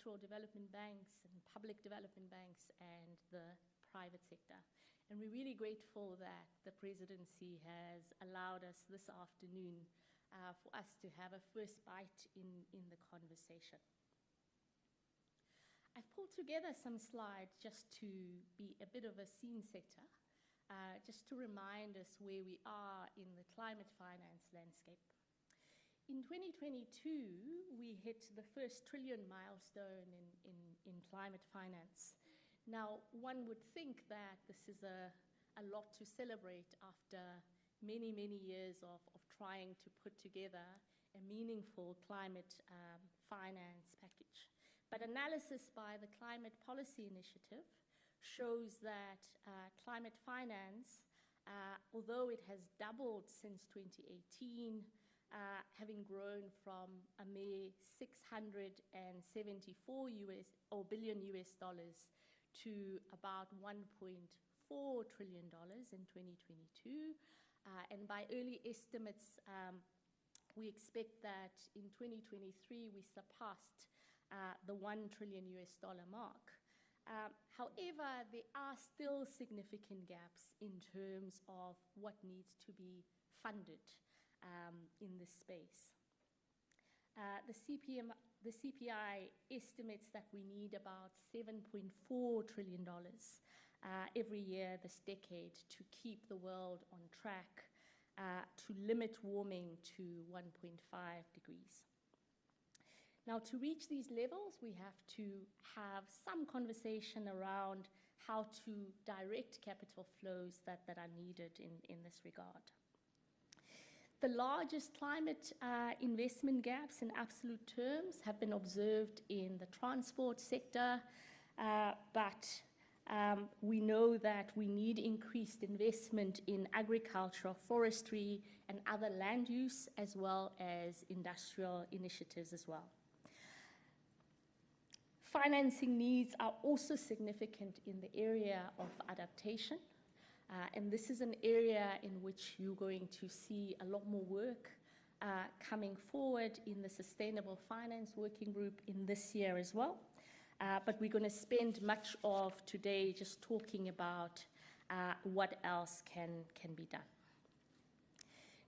multilateral development banks and public development banks and the private sector. And we're really grateful that the presidency has allowed us this afternoon for us to have a first bite in the conversation. I've pulled together some slides just to be a bit of a scene setter, just to remind us where we are in the climate finance landscape. In 2022, we hit the first trillion milestone in climate finance. Now, one would think that this is a lot to celebrate after many, many years of trying to put together a meaningful climate finance package. But analysis by the Climate Policy Initiative shows that climate finance, although it has doubled since 2018, having grown from a mere $674 billion US dollars to about $1.4 trillion in 2022. And by early estimates, we expect that in 2023 we surpassed the $1 trillion US dollar mark. However, there are still significant gaps in terms of what needs to be funded in this space. The CPI estimates that we need about $7.4 trillion every year this decade to keep the world on track to limit warming to 1.5 degrees. Now, to reach these levels, we have to have some conversation around how to direct capital flows that are needed in this regard. The largest climate investment gaps in absolute terms have been observed in the transport sector, but we know that we need increased investment in agriculture, forestry, and other land use, as well as industrial initiatives as well. Financing needs are also significant in the area of adaptation. And this is an area in which you're going to see a lot more work coming forward in the Sustainable Finance Working Group in this year as well. But we're going to spend much of today just talking about what else can be done.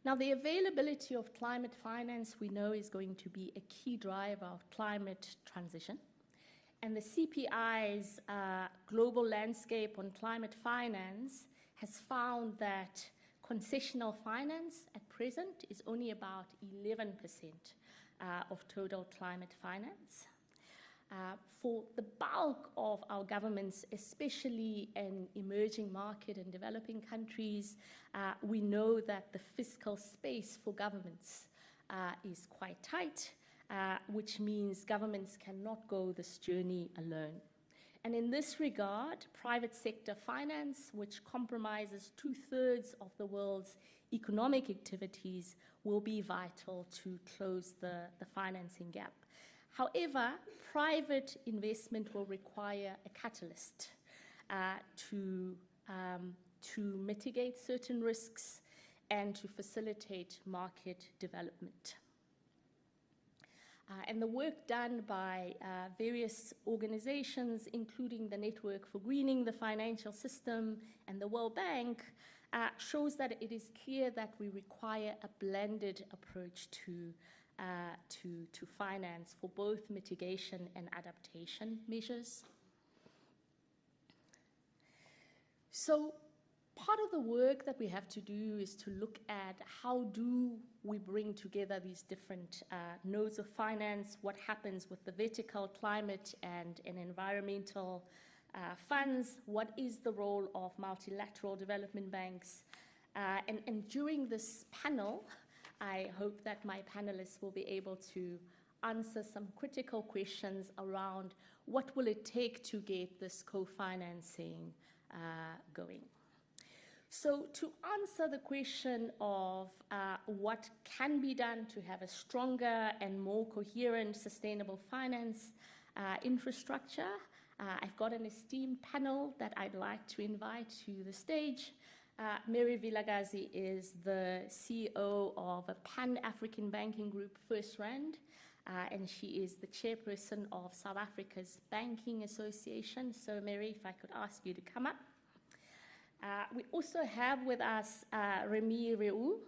Now, the availability of climate finance, we know, is going to be a key driver of climate transition. And the CPI's global landscape on climate finance has found that concessional finance at present is only about 11% of total climate finance. For the bulk of our governments, especially in emerging market and developing countries, we know that the fiscal space for governments is quite tight, which means governments cannot go this journey alone. And in this regard, private sector finance, which compromises 2/3 of the world's economic activities, will be vital to close the financing gap. However, private investment will require a catalyst to mitigate certain risks and to facilitate market development. And the work done by various organizations, including the Network for Greening the Financial System and the World Bank, shows that it is clear that we require a blended approach to finance for both mitigation and adaptation measures. So part of the work that we have to do is to look at how do we bring together these different nodes of finance, what happens with the vertical climate and environmental funds, what is the role of multilateral development banks. And during this panel, I hope that my panelists will be able to answer some critical questions around what will it take to get this co-financing going. So to answer the question of what can be done to have a stronger and more coherent sustainable finance infrastructure, I've got an esteemed panel that I'd like to invite to the stage. Mary Vilagazi is the CEO of a Pan-African banking group, FirstRand, and she is the chairperson of South Africa's Banking Association. So Mary, if I could ask you to come up. We also have with us Remy Reu,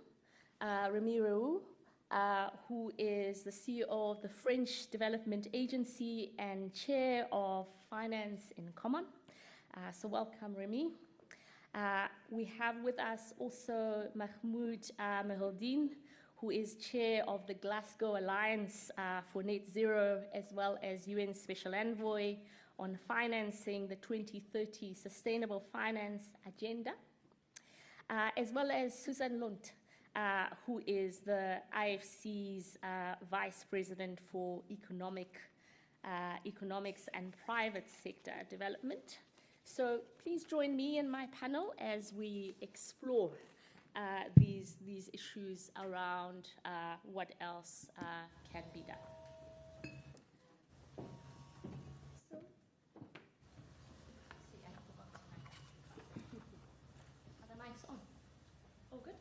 who is the CEO of the French Development Agency and chair of Finance in Common. So welcome, Remy. We have with us also Mahmoud Meheldine, who is chair of the Glasgow Alliance for Net Zero, as well as UN Special Envoy on financing the 2030 Sustainable Finance Agenda, as well as Susan Lunt, who is the IFC's Vice President for Economics and Private Sector Development. So please join me in my panel as we explore these issues around what else can be done. So, see, I forgot to are the mics on? Oh, good.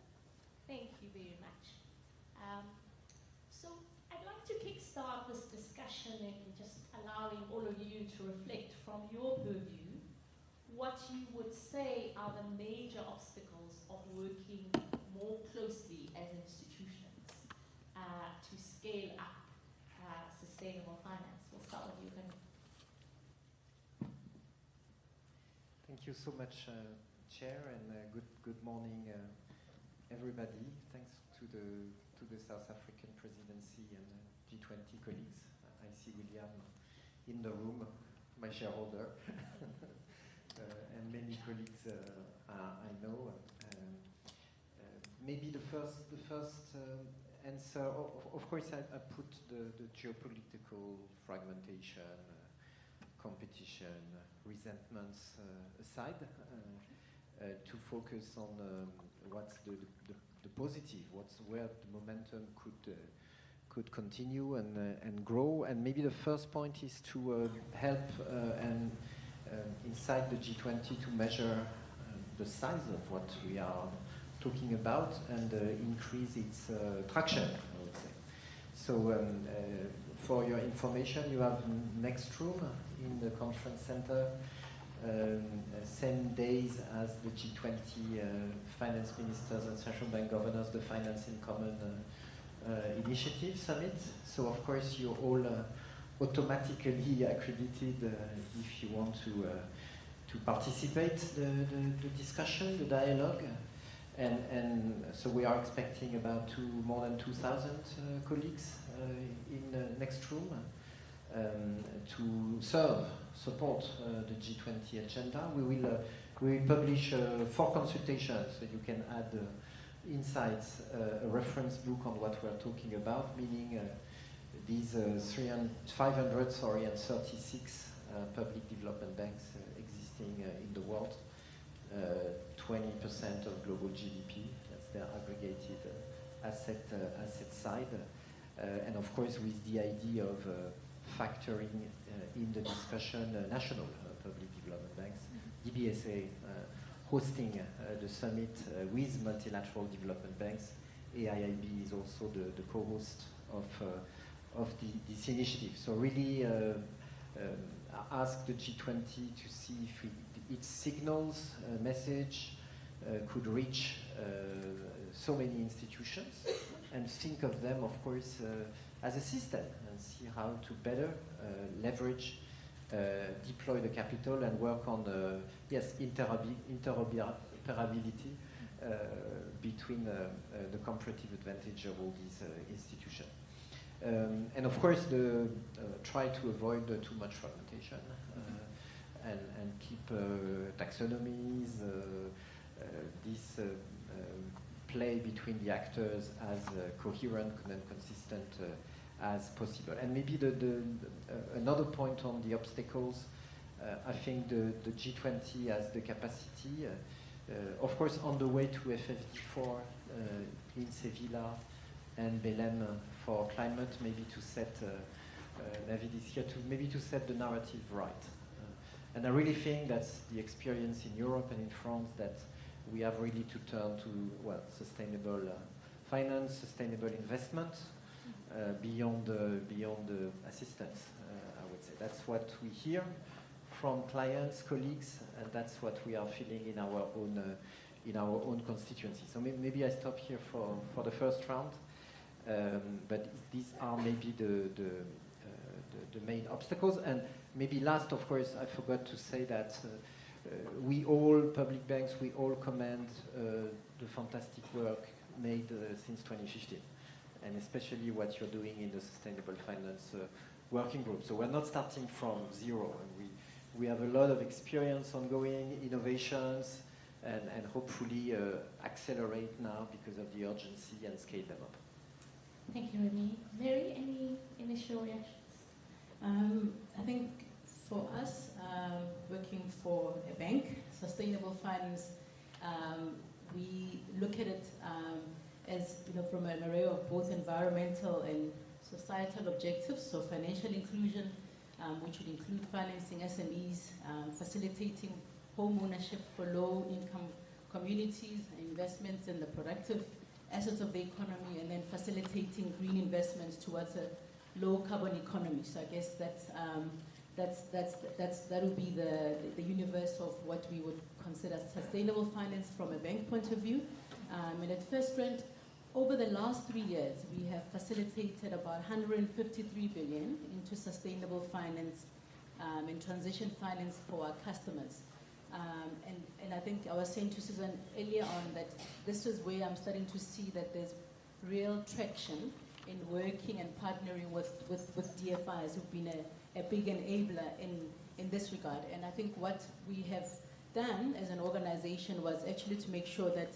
Thank you very much. So I'd like to kickstart this discussion in just allowing all of you to reflect from your purview what you would say are the major obstacles of working more closely as institutions to scale up sustainable finance. We'll start with you, Henry. Thank you so much, Chair, and good morning, everybody. Thanks to the South African presidency and G20 colleagues. I see William in the room, my shareholder. And many colleagues I know. Maybe the first answer, of course, I put the geopolitical fragmentation, competition, resentments aside to focus on what's the positive, where the momentum could continue and grow. And maybe the first point is to help and inside the G20 to measure the size of what we are talking about and increase its traction, I would say. So for your information, you have next room in the conference center, same days as the G20 finance ministers and central bank governors, the Finance in Common initiative summit. So of course you're all automatically accredited if you want to participate the discussion, the dialogue, and so we are expecting about more than 2,000 colleagues in the next room to support the G20 agenda. We will publish 4 consultations, so you can add insights, a reference book on what we're talking about, meaning these 536 public development banks existing in the world, 20% of global GDP, that's their aggregated asset side, and of course with the idea of factoring in the discussion national public development banks, DBSA hosting the summit with multilateral development banks. AIIB is also the co-host of this initiative. So really ask the G20 to see if its signals, message could reach so many institutions, and think of them, of course, as a system, and see how to better leverage, deploy the capital, and work on interoperability between the comparative advantage of all these institutions. And of course, try to avoid too much fragmentation and keep taxonomies, this play between the actors as coherent and consistent as possible. And maybe another point on the obstacles, I think the G20 has the capacity, of course, on the way to FFD4 in Sevilla and Belém for climate, maybe to set, David is here, to set the narrative right. And I really think that's the experience in Europe and in France, that we have really to turn to, sustainable finance, sustainable investment, beyond the assistance, I would say. That's what we hear from clients, colleagues, and that's what we are feeling in our own constituency. So maybe I stop here for the first round, but these are maybe the main obstacles. And maybe last, of course, I forgot to say that we all, public banks, we all commend the fantastic work made since 2015, and especially what you're doing in the Sustainable Finance Working Group. So we're not starting from zero, and we have a lot of experience ongoing, innovations, and hopefully accelerate now because of the urgency and scale them up. Thank you, Remy. Mary, any initial reactions? I think for us, working for a bank, sustainable finance, we look at it as, from an array of both environmental and societal objectives. So financial inclusion, which would include financing SMEs, facilitating home ownership for low-income communities, investments in the productive assets of the economy, and then facilitating green investments towards a low-carbon economy. So I guess that would be the universe of what we would consider sustainable finance from a bank point of view. And at First Rand, over the last 3 years, we have facilitated about 153 billion into sustainable finance and transition finance for our customers. And I think I was saying to Susan earlier on that this is where I'm starting to see that there's real traction in working and partnering with DFIs who've been a big enabler in this regard. And I think what we have done as an organization was actually to make sure that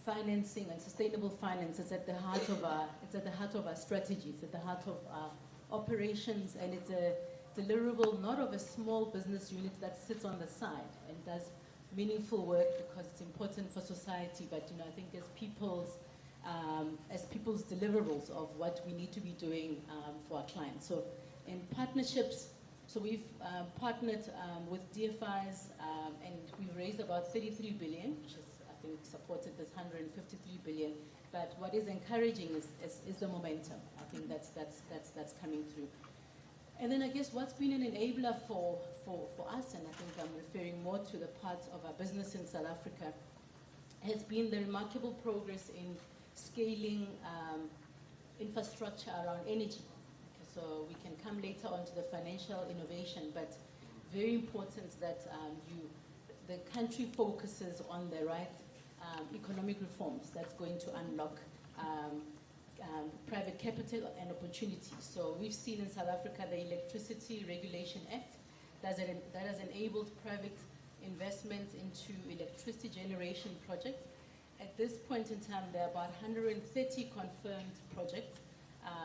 financing and sustainable finance is at the heart of our strategies, at the heart of our operations, and it's a deliverable not of a small business unit that sits on the side and does meaningful work because it's important for society, but I think as people's deliverables of what we need to be doing for our clients. So in partnerships, so we've partnered with DFIs and we've raised about 33 billion, which is, I think, supported this 153 billion. But what is encouraging is the momentum. I think that's coming through. And then I guess what's been an enabler for us, and I think I'm referring more to the parts of our business in South Africa, has been the remarkable progress in scaling infrastructure around energy. Okay, so we can come later on to the financial innovation, but very important that the country focuses on the right economic reforms that's going to unlock private capital and opportunities. So we've seen in South Africa the Electricity Regulation Act that has enabled private investments into electricity generation projects. At this point in time, there are about 130 confirmed projects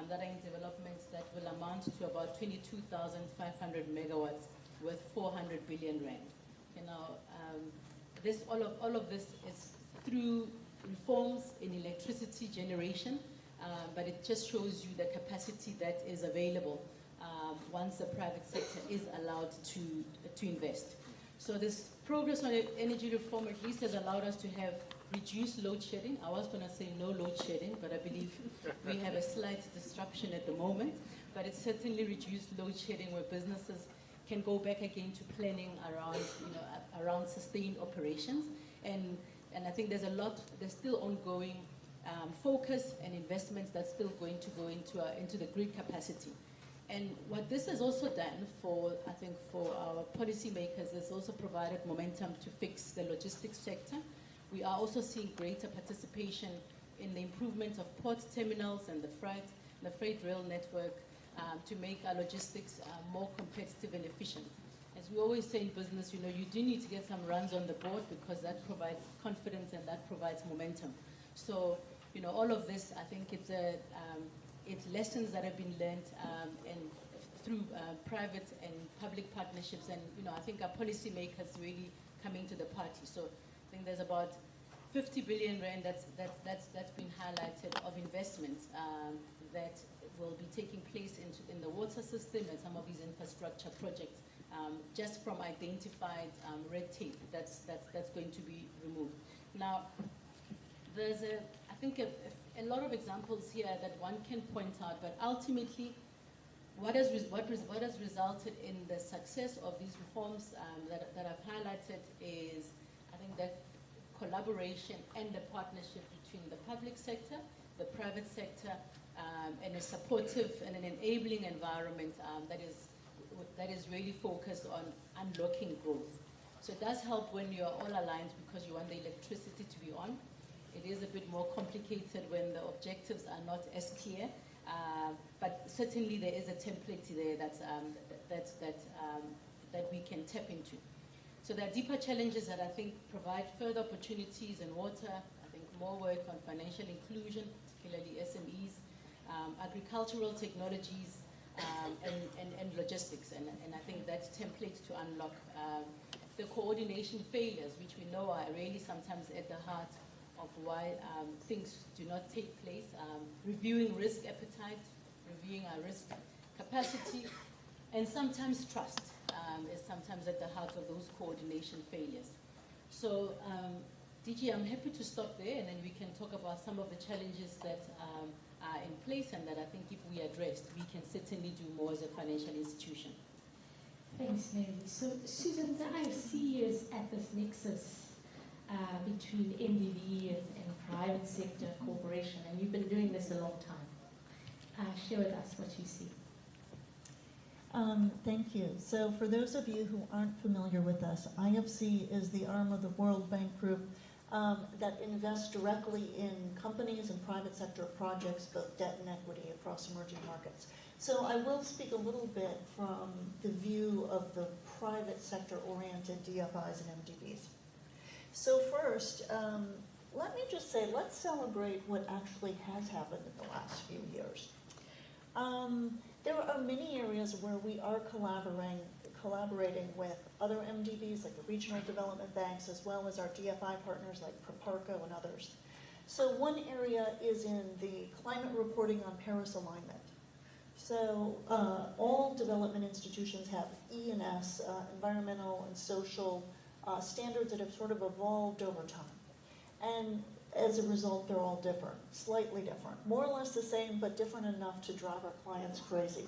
that are in development that will amount to about 22,500 megawatts worth 400 billion rand. All of this is through reforms in electricity generation, but it just shows you the capacity that is available once the private sector is allowed to invest. So this progress on energy reform at least has allowed us to have reduced load shedding. I was going to say no load shedding, but I believe we have a slight disruption at the moment. But it's certainly reduced load shedding where businesses can go back again to planning around sustained operations. And I think there's still ongoing focus and investments that's still going to go into the grid capacity. And what this has also done for our policymakers is also provided momentum to fix the logistics sector. We are also seeing greater participation in the improvement of port terminals and the freight rail network to make our logistics more competitive and efficient. As we always say in business, you do need to get some runs on the board because that provides confidence and that provides momentum. So, all of this, I think it's lessons that have been learned and through private and public partnerships, and I think our policymakers really coming to the party. So I think there's about 50 billion rand that's been highlighted of investments that will be taking place in the water system and some of these infrastructure projects, just from identified red tape that's going to be removed. Now, there's a a lot of examples here that one can point out, but ultimately, what has resulted in the success of these reforms that I've highlighted is, I think, that collaboration and the partnership between the public sector, the private sector, and a supportive and an enabling environment that is really focused on unlocking growth. So it does help when you're all aligned because you want the electricity to be on. It is a bit more complicated when the objectives are not as clear, but certainly there is a template there that we can tap into. So there are deeper challenges that I think provide further opportunities in water. I think more work on financial inclusion, particularly SMEs, agricultural technologies, and logistics. And I think that's template to unlock the coordination failures, which we know are really sometimes at the heart of why things do not take place. Reviewing risk appetite, reviewing our risk capacity, and sometimes trust is sometimes at the heart of those coordination failures. So, DG, I'm happy to stop there, and then we can talk about some of the challenges that are in place, and that I think if we addressed, we can certainly do more as a financial institution. Thanks, Mary. So, Susan, the IFC is at this nexus between MDB and private sector cooperation, and you've been doing this a long time. Share with us what you see. Thank you. So for those of you who aren't familiar with us, IFC is the arm of the World Bank Group that invests directly in companies and private sector projects, both debt and equity, across emerging markets. So I will speak a little bit from the view of the private sector-oriented DFIs and MDBs. So first, let me just say, let's celebrate what actually has happened in the last few years. There are many areas where we are collaborating with other MDBs, like the regional development banks, as well as our DFI partners like Proparco and others. So one area is in the climate reporting on Paris alignment. So all development institutions have E&S, environmental and social standards that have sort of evolved over time. And as a result, they're all different, slightly different, more or less the same, but different enough to drive our clients crazy.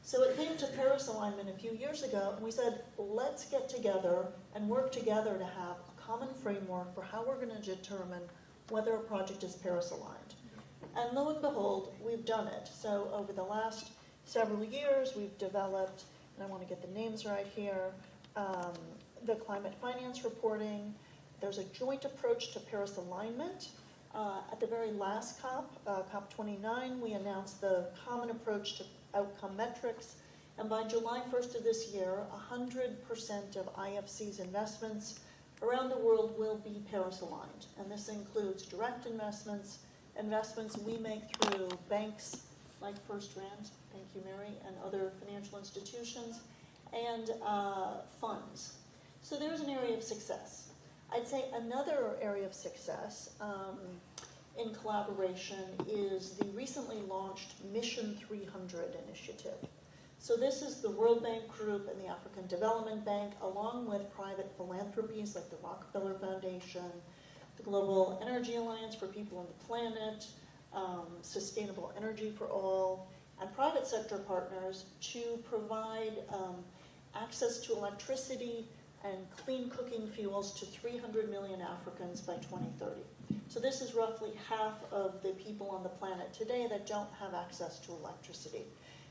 So it came to Paris alignment a few years ago, and we said, let's get together and work together to have a common framework for how we're going to determine whether a project is Paris aligned. And lo and behold, we've done it. So over the last several years, we've developed, and I want to get the names right here, the climate finance reporting. There's a joint approach to Paris alignment. At the very last COP, COP29, we announced the common approach to outcome metrics. And by July 1st of this year, 100% of IFC's investments around the world will be Paris aligned. And this includes direct investments, investments we make through banks like First Rand, thank you, Mary, and other financial institutions, and funds. So there's an area of success. I'd say another area of success in collaboration is the recently launched Mission 300 initiative. So this is the World Bank Group and the African Development Bank, along with private philanthropies like the Rockefeller Foundation, the Global Energy Alliance for People on the Planet, Sustainable Energy for All, and private sector partners to provide access to electricity and clean cooking fuels to 300 million Africans by 2030. So this is roughly half of the people on the planet today that don't have access to electricity.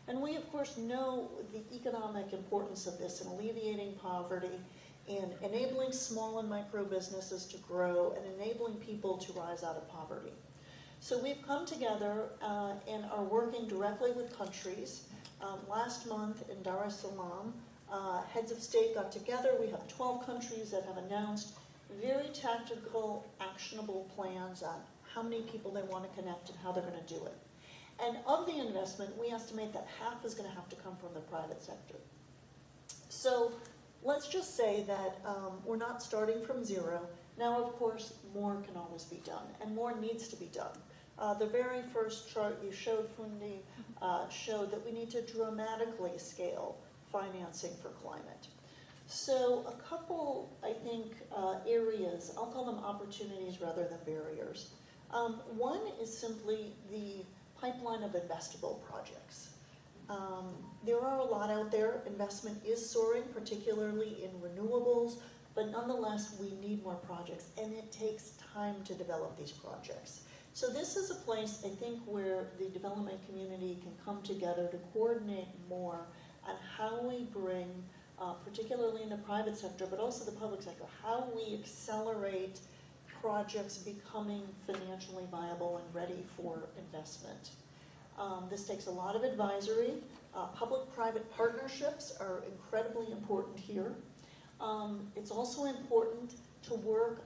And we, of course, know the economic importance of this in alleviating poverty, in enabling small and micro businesses to grow, and enabling people to rise out of poverty. So we've come together and are working directly with countries. Last month in Dar es Salaam, heads of state got together. We have 12 countries that have announced very tactical, actionable plans on how many people they want to connect and how they're going to do it. And of the investment, we estimate that half is going to have to come from the private sector. So let's just say that we're not starting from zero. Now, of course, more can always be done, and more needs to be done. The very first chart you showed, Fundi, showed that we need to dramatically scale financing for climate. So a couple, I think, areas, I'll call them opportunities rather than barriers. One is simply the pipeline of investable projects. There are a lot out there. Investment is soaring, particularly in renewables, but nonetheless, we need more projects, and it takes time to develop these projects. So this is a place, I think, where the development community can come together to coordinate more on how we bring, particularly in the private sector, but also the public sector, how we accelerate projects becoming financially viable and ready for investment. This takes a lot of advisory. Public-private partnerships are incredibly important here. It's also important to work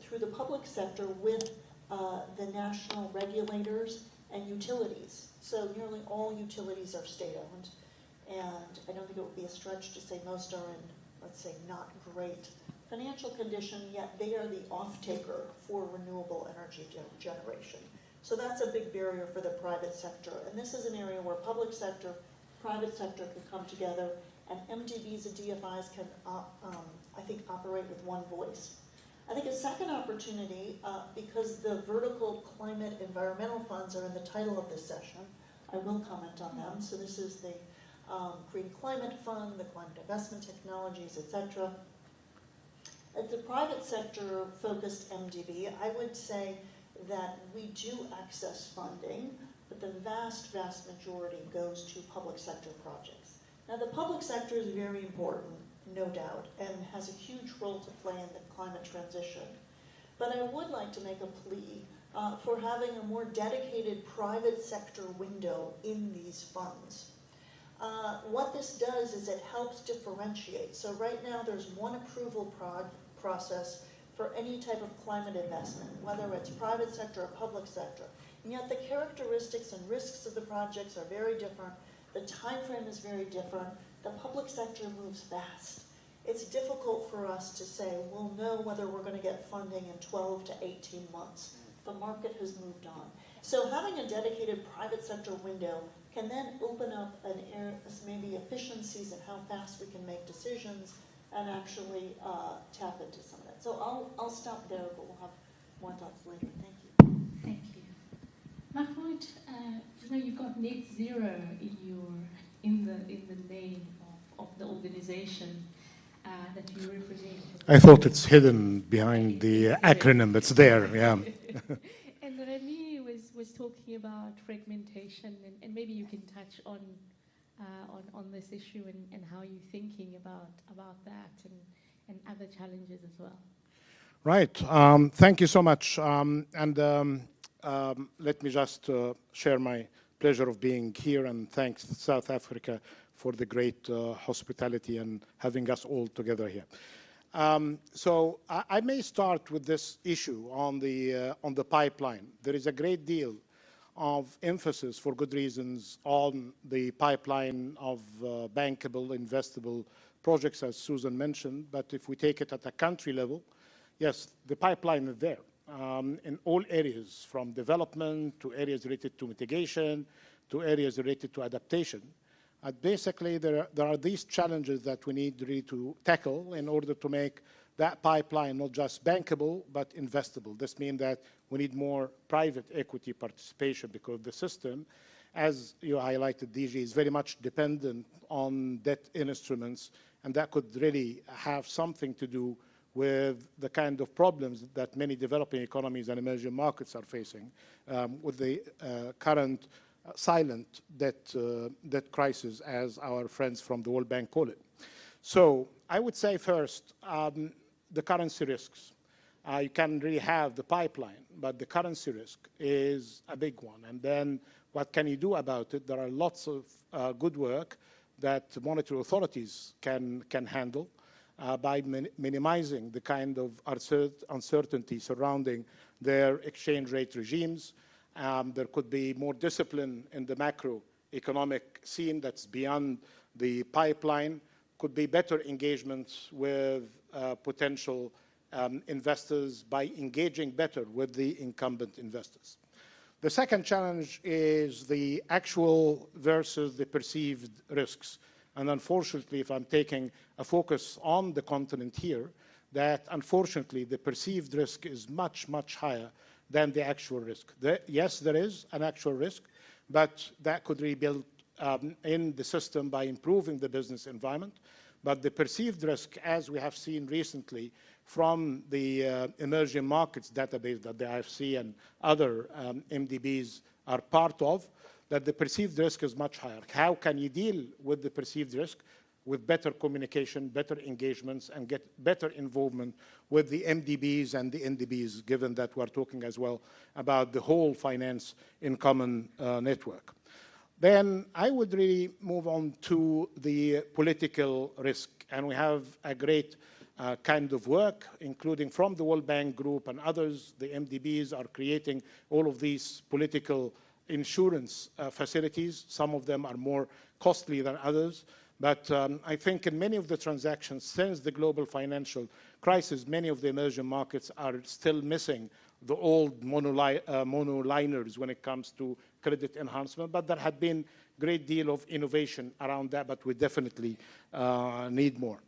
through the public sector with the national regulators and utilities. So nearly all utilities are state-owned, and I don't think it would be a stretch to say most are in, let's say, not great financial condition, yet they are the off-taker for renewable energy generation. So that's a big barrier for the private sector. And this is an area where public sector, private sector can come together, and MDBs and DFIs can, I think, operate with one voice. I think a second opportunity, because the vertical climate environmental funds are in the title of this session, I will comment on them. So this is the Green Climate Fund, the Climate Investment Technologies, etc. As the private sector focused MDB, I would say that we do access funding, but the vast, vast majority goes to public sector projects. Now the public sector is very important, no doubt, and has a huge role to play in the climate transition. But I would like to make a plea for having a more dedicated private sector window in these funds. What this does is it helps differentiate. So right now there's one approval process for any type of climate investment, whether it's private sector or public sector. And yet the characteristics and risks of the projects are very different. The time frame is very different. The public sector moves fast. It's difficult for us to say, we'll know whether we're going to get funding in 12 to 18 months. The market has moved on. So having a dedicated private sector window can then open up an area, maybe efficiencies in how fast we can make decisions and actually tap into some of that. So I'll stop there, but we'll have more thoughts later. Thank you. Thank you. Mahmoud, you've got net zero in the name of the organization that you represent. I thought it's hidden behind the acronym. It's there, yeah. And Remy was talking about fragmentation, and maybe you can touch on this issue and how you're thinking about that and other challenges as well. Right. Thank you so much. Let me just share my pleasure of being here, and thanks South Africa for the great hospitality and having us all together here. So I may start with this issue on the pipeline. There is a great deal of emphasis, for good reasons, on the pipeline of bankable, investable projects, as Susan mentioned. But if we take it at a country level, yes, the pipeline is there in all areas, from development to areas related to mitigation to areas related to adaptation. Basically, there are these challenges that we need really to tackle in order to make that pipeline not just bankable, but investable. This means that we need more private equity participation, because the system, as you highlighted, DG, is very much dependent on debt instruments, and that could really have something to do with the kind of problems that many developing economies and emerging markets are facing with the current silent debt crisis, as our friends from the World Bank call it. So I would say first, the currency risks. You can really have the pipeline, but the currency risk is a big one. And then what can you do about it? There are lots of good work that monetary authorities can handle by minimizing the kind of uncertainty surrounding their exchange rate regimes. There could be more discipline in the macroeconomic scene that's beyond the pipeline. Could be better engagements with potential investors by engaging better with the incumbent investors. The second challenge is the actual versus the perceived risks. And unfortunately, if I'm taking a focus on the continent here, that unfortunately the perceived risk is much, much higher than the actual risk. Yes, there is an actual risk, but that could be built in the system by improving the business environment. But the perceived risk, as we have seen recently from the emerging markets database that the IFC and other MDBs are part of, that the perceived risk is much higher. How can you deal with the perceived risk? With better communication, better engagements, and get better involvement with the MDBs and the NDBs, given that we're talking as well about the whole finance in common network. Then I would really move on to the political risk. And we have a great kind of work, including from the World Bank Group and others. The MDBs are creating all of these political insurance facilities. Some of them are more costly than others. But I think in many of the transactions since the global financial crisis, many of the emerging markets are still missing the old monoliners when it comes to credit enhancement. But there had been a great deal of innovation around that, but we definitely need more.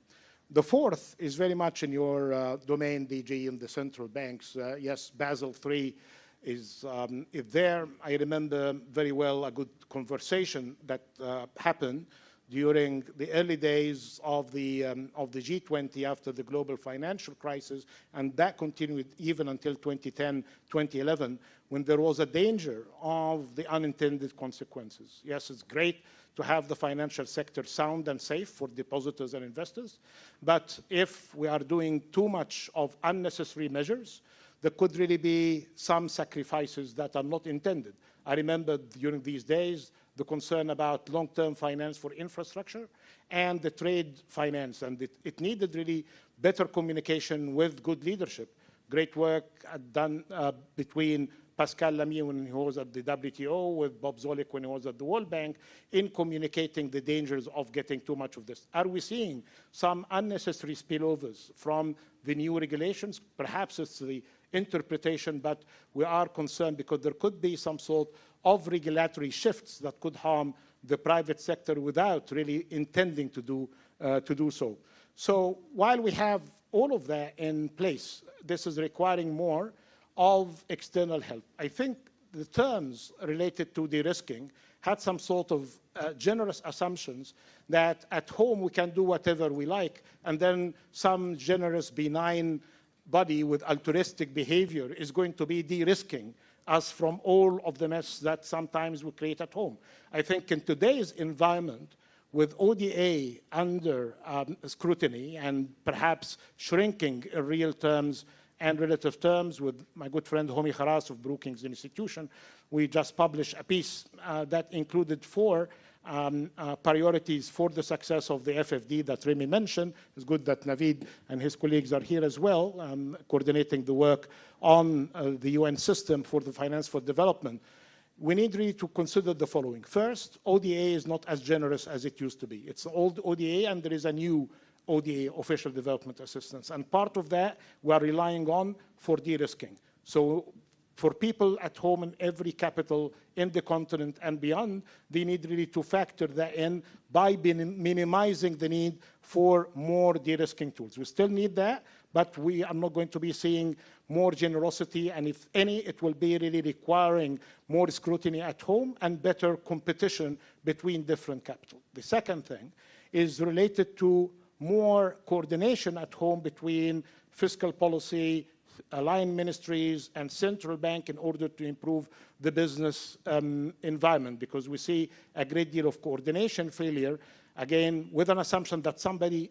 The fourth is very much in your domain, DG, in the central banks. Yes, Basel III is there. I remember very well a good conversation that happened during the early days of the G20 after the global financial crisis, and that continued even until 2010, 2011, when there was a danger of the unintended consequences. Yes, it's great to have the financial sector sound and safe for depositors and investors, but if we are doing too much of unnecessary measures, there could really be some sacrifices that are not intended. I remember during these days the concern about long-term finance for infrastructure and the trade finance, and it needed really better communication with good leadership. Great work done between Pascal Lamy when he was at the WTO, with Bob Zolik when he was at the World Bank, in communicating the dangers of getting too much of this. Are we seeing some unnecessary spillovers from the new regulations? Perhaps it's the interpretation, but we are concerned because there could be some sort of regulatory shifts that could harm the private sector without really intending to do so. So while we have all of that in place, this is requiring more of external help. I think the terms related to de-risking had some sort of generous assumptions that at home we can do whatever we like, and then some generous, benign body with altruistic behavior is going to be de-risking us from all of the mess that sometimes we create at home. I think in today's environment, with ODA under scrutiny and perhaps shrinking in real terms and relative terms, with my good friend Homi Kharas of Brookings Institution, we just published a piece that included 4 priorities for the success of the FFD that Remy mentioned. It's good that Naveed and his colleagues are here as well, coordinating the work on the UN system for the finance for development. We need really to consider the following. First, ODA is not as generous as it used to be. It's an old ODA, and there is a new ODA, official development assistance. And part of that we are relying on for de-risking. So for people at home in every capital in the continent and beyond, they need really to factor that in by minimizing the need for more de-risking tools. We still need that, but we are not going to be seeing more generosity, and if any, it will be really requiring more scrutiny at home and better competition between different capital. The second thing is related to more coordination at home between fiscal policy, aligned ministries, and central bank in order to improve the business environment, because we see a great deal of coordination failure, again, with an assumption that somebody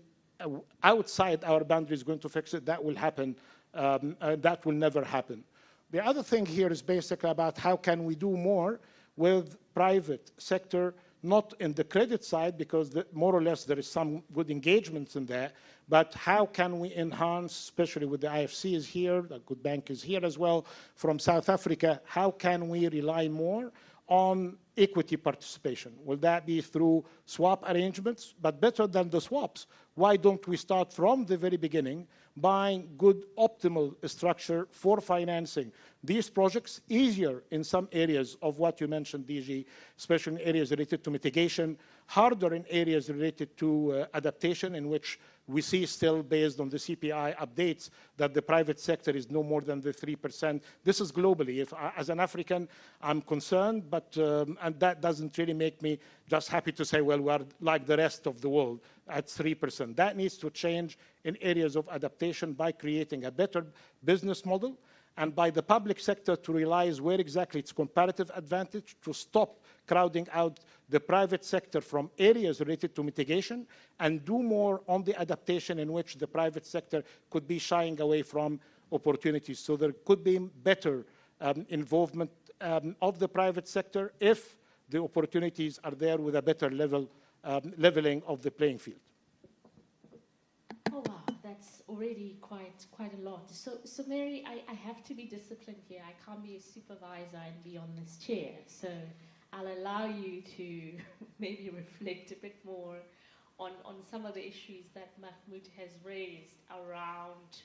outside our boundary is going to fix it. That will happen. That will never happen. The other thing here is basically about how can we do more with private sector, not in the credit side, because more or less there is some good engagements in there, but how can we enhance, especially with the IFC is here, the Good Bank is here as well, from South Africa, how can we rely more on equity participation? Will that be through swap arrangements? But better than the swaps, why don't we start from the very beginning, buying good optimal structure for financing these projects? Easier in some areas of what you mentioned, DG, especially in areas related to mitigation, harder in areas related to adaptation, in which we see still, based on the CPI updates, that the private sector is no more than the 3%. This is globally. If, as an African, I'm concerned, but and that doesn't really make me just happy to say, well, we're like the rest of the world at 3%. That needs to change in areas of adaptation by creating a better business model, and by the public sector to realize where exactly its comparative advantage, to stop crowding out the private sector from areas related to mitigation, and do more on the adaptation, in which the private sector could be shying away from opportunities. So there could be better involvement of the private sector if the opportunities are there, with a better leveling of the playing field. Oh, wow, that's already quite a lot. So Mary, I have to be disciplined here. I can't be a supervisor and be on this chair. So I'll allow you to maybe reflect a bit more on some of the issues that Mahmoud has raised around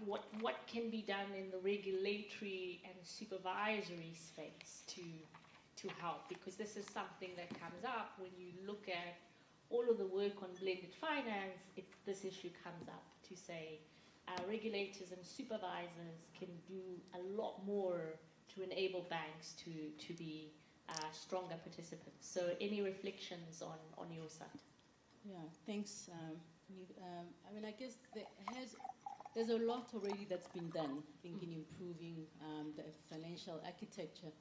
what can be done in the regulatory and supervisory space to help, because this is something that comes up when you look at all of the work on blended finance. This issue comes up to say regulators and supervisors can do a lot more to enable banks to be stronger participants. So any reflections on your side? Yeah, thanks. I mean, I guess there's a lot already that's been done, I think, in improving the financial architecture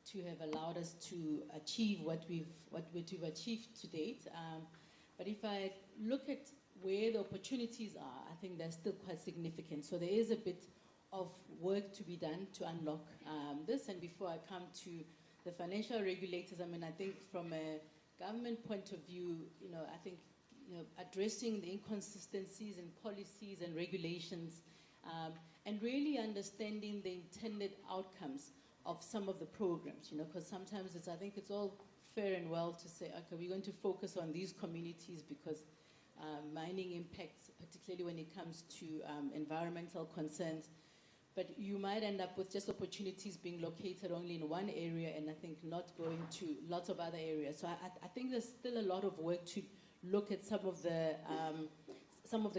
to have allowed us to achieve what we've achieved to date. But if I look at where the opportunities are, I think they're still quite significant. So there is a bit of work to be done to unlock this. And before I come to the financial regulators, I mean, I think from a government point of view, I think, addressing the inconsistencies in policies and regulations, and really understanding the intended outcomes of some of the programs, because sometimes I think it's all fair and well to say, okay, we're going to focus on these communities because mining impacts, particularly when it comes to environmental concerns, but you might end up with just opportunities being located only in one area, and I think not going to lots of other areas. So I think there's still a lot of work to look at some of the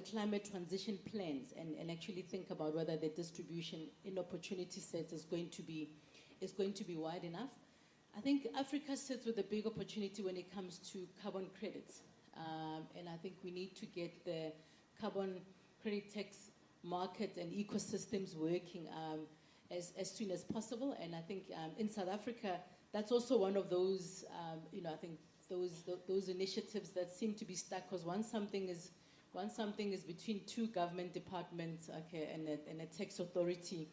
climate transition plans and actually think about whether the distribution in opportunity sets is going to be wide enough. I think Africa sits with a big opportunity when it comes to carbon credits. And I think we need to get the carbon credit tax market and ecosystems working as soon as possible. And I think in South Africa, that's also one of those, I think those initiatives that seem to be stuck, because once something is between two government departments, okay, and a tax authority,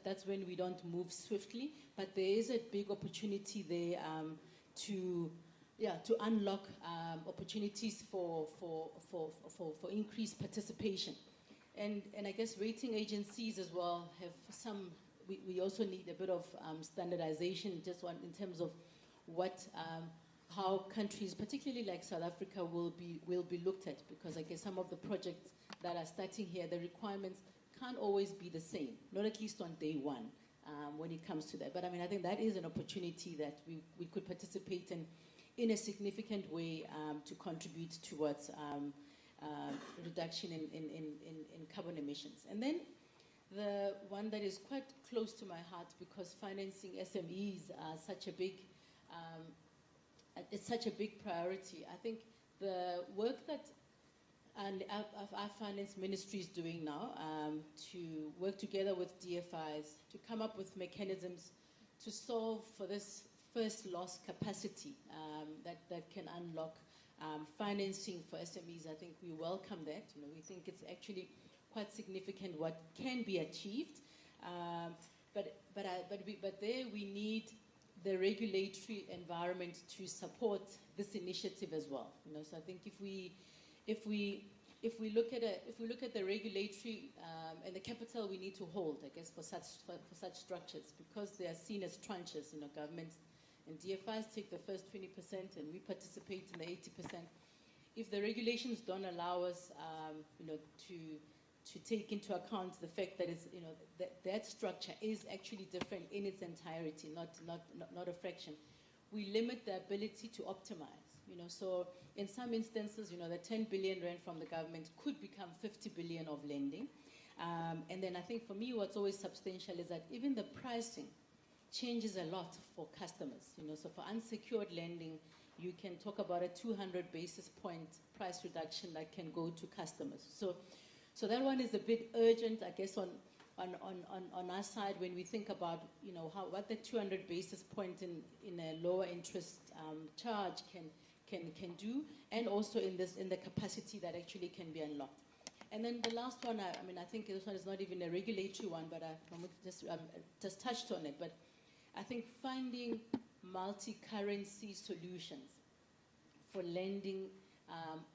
that's when we don't move swiftly. But there is a big opportunity there to unlock opportunities for increased participation. And I guess rating agencies as well have some, we also need a bit of standardization just in terms of how countries, particularly like South Africa, will be looked at, because I guess some of the projects that are starting here, the requirements can't always be the same, not at least on day one when it comes to that. But I mean, I think that is an opportunity that we could participate in a significant way to contribute towards reduction in carbon emissions. And then the one that is quite close to my heart, because financing SMEs are such a big, it's such a big priority. I think the work that our finance ministry is doing now to work together with DFIs to come up with mechanisms to solve for this first loss capacity that can unlock financing for SMEs. I think we welcome that. We think it's actually quite significant what can be achieved. But there we need the regulatory environment to support this initiative as well. So I think if we if we look at the regulatory and the capital we need to hold, I guess, for such structures, because they are seen as tranches, governments and DFIs take the first 20% and we participate in the 80%. If the regulations don't allow us, to take into account the fact that it's, that structure is actually different in its entirety, not a fraction, we limit the ability to optimize. So in some instances, the 10 billion rand from the government could become 50 billion of lending. And then I think for me, what's always substantial is that even the pricing changes a lot for customers. So for unsecured lending, you can talk about a 200 basis point price reduction that can go to customers. So that one is a bit urgent, I guess, on our side when we think about, what the 200 basis point in a lower interest charge can do, and also in the capacity that actually can be unlocked. And then the last one, I think this one is not even a regulatory one, but I just touched on it. But I think finding multi-currency solutions for lending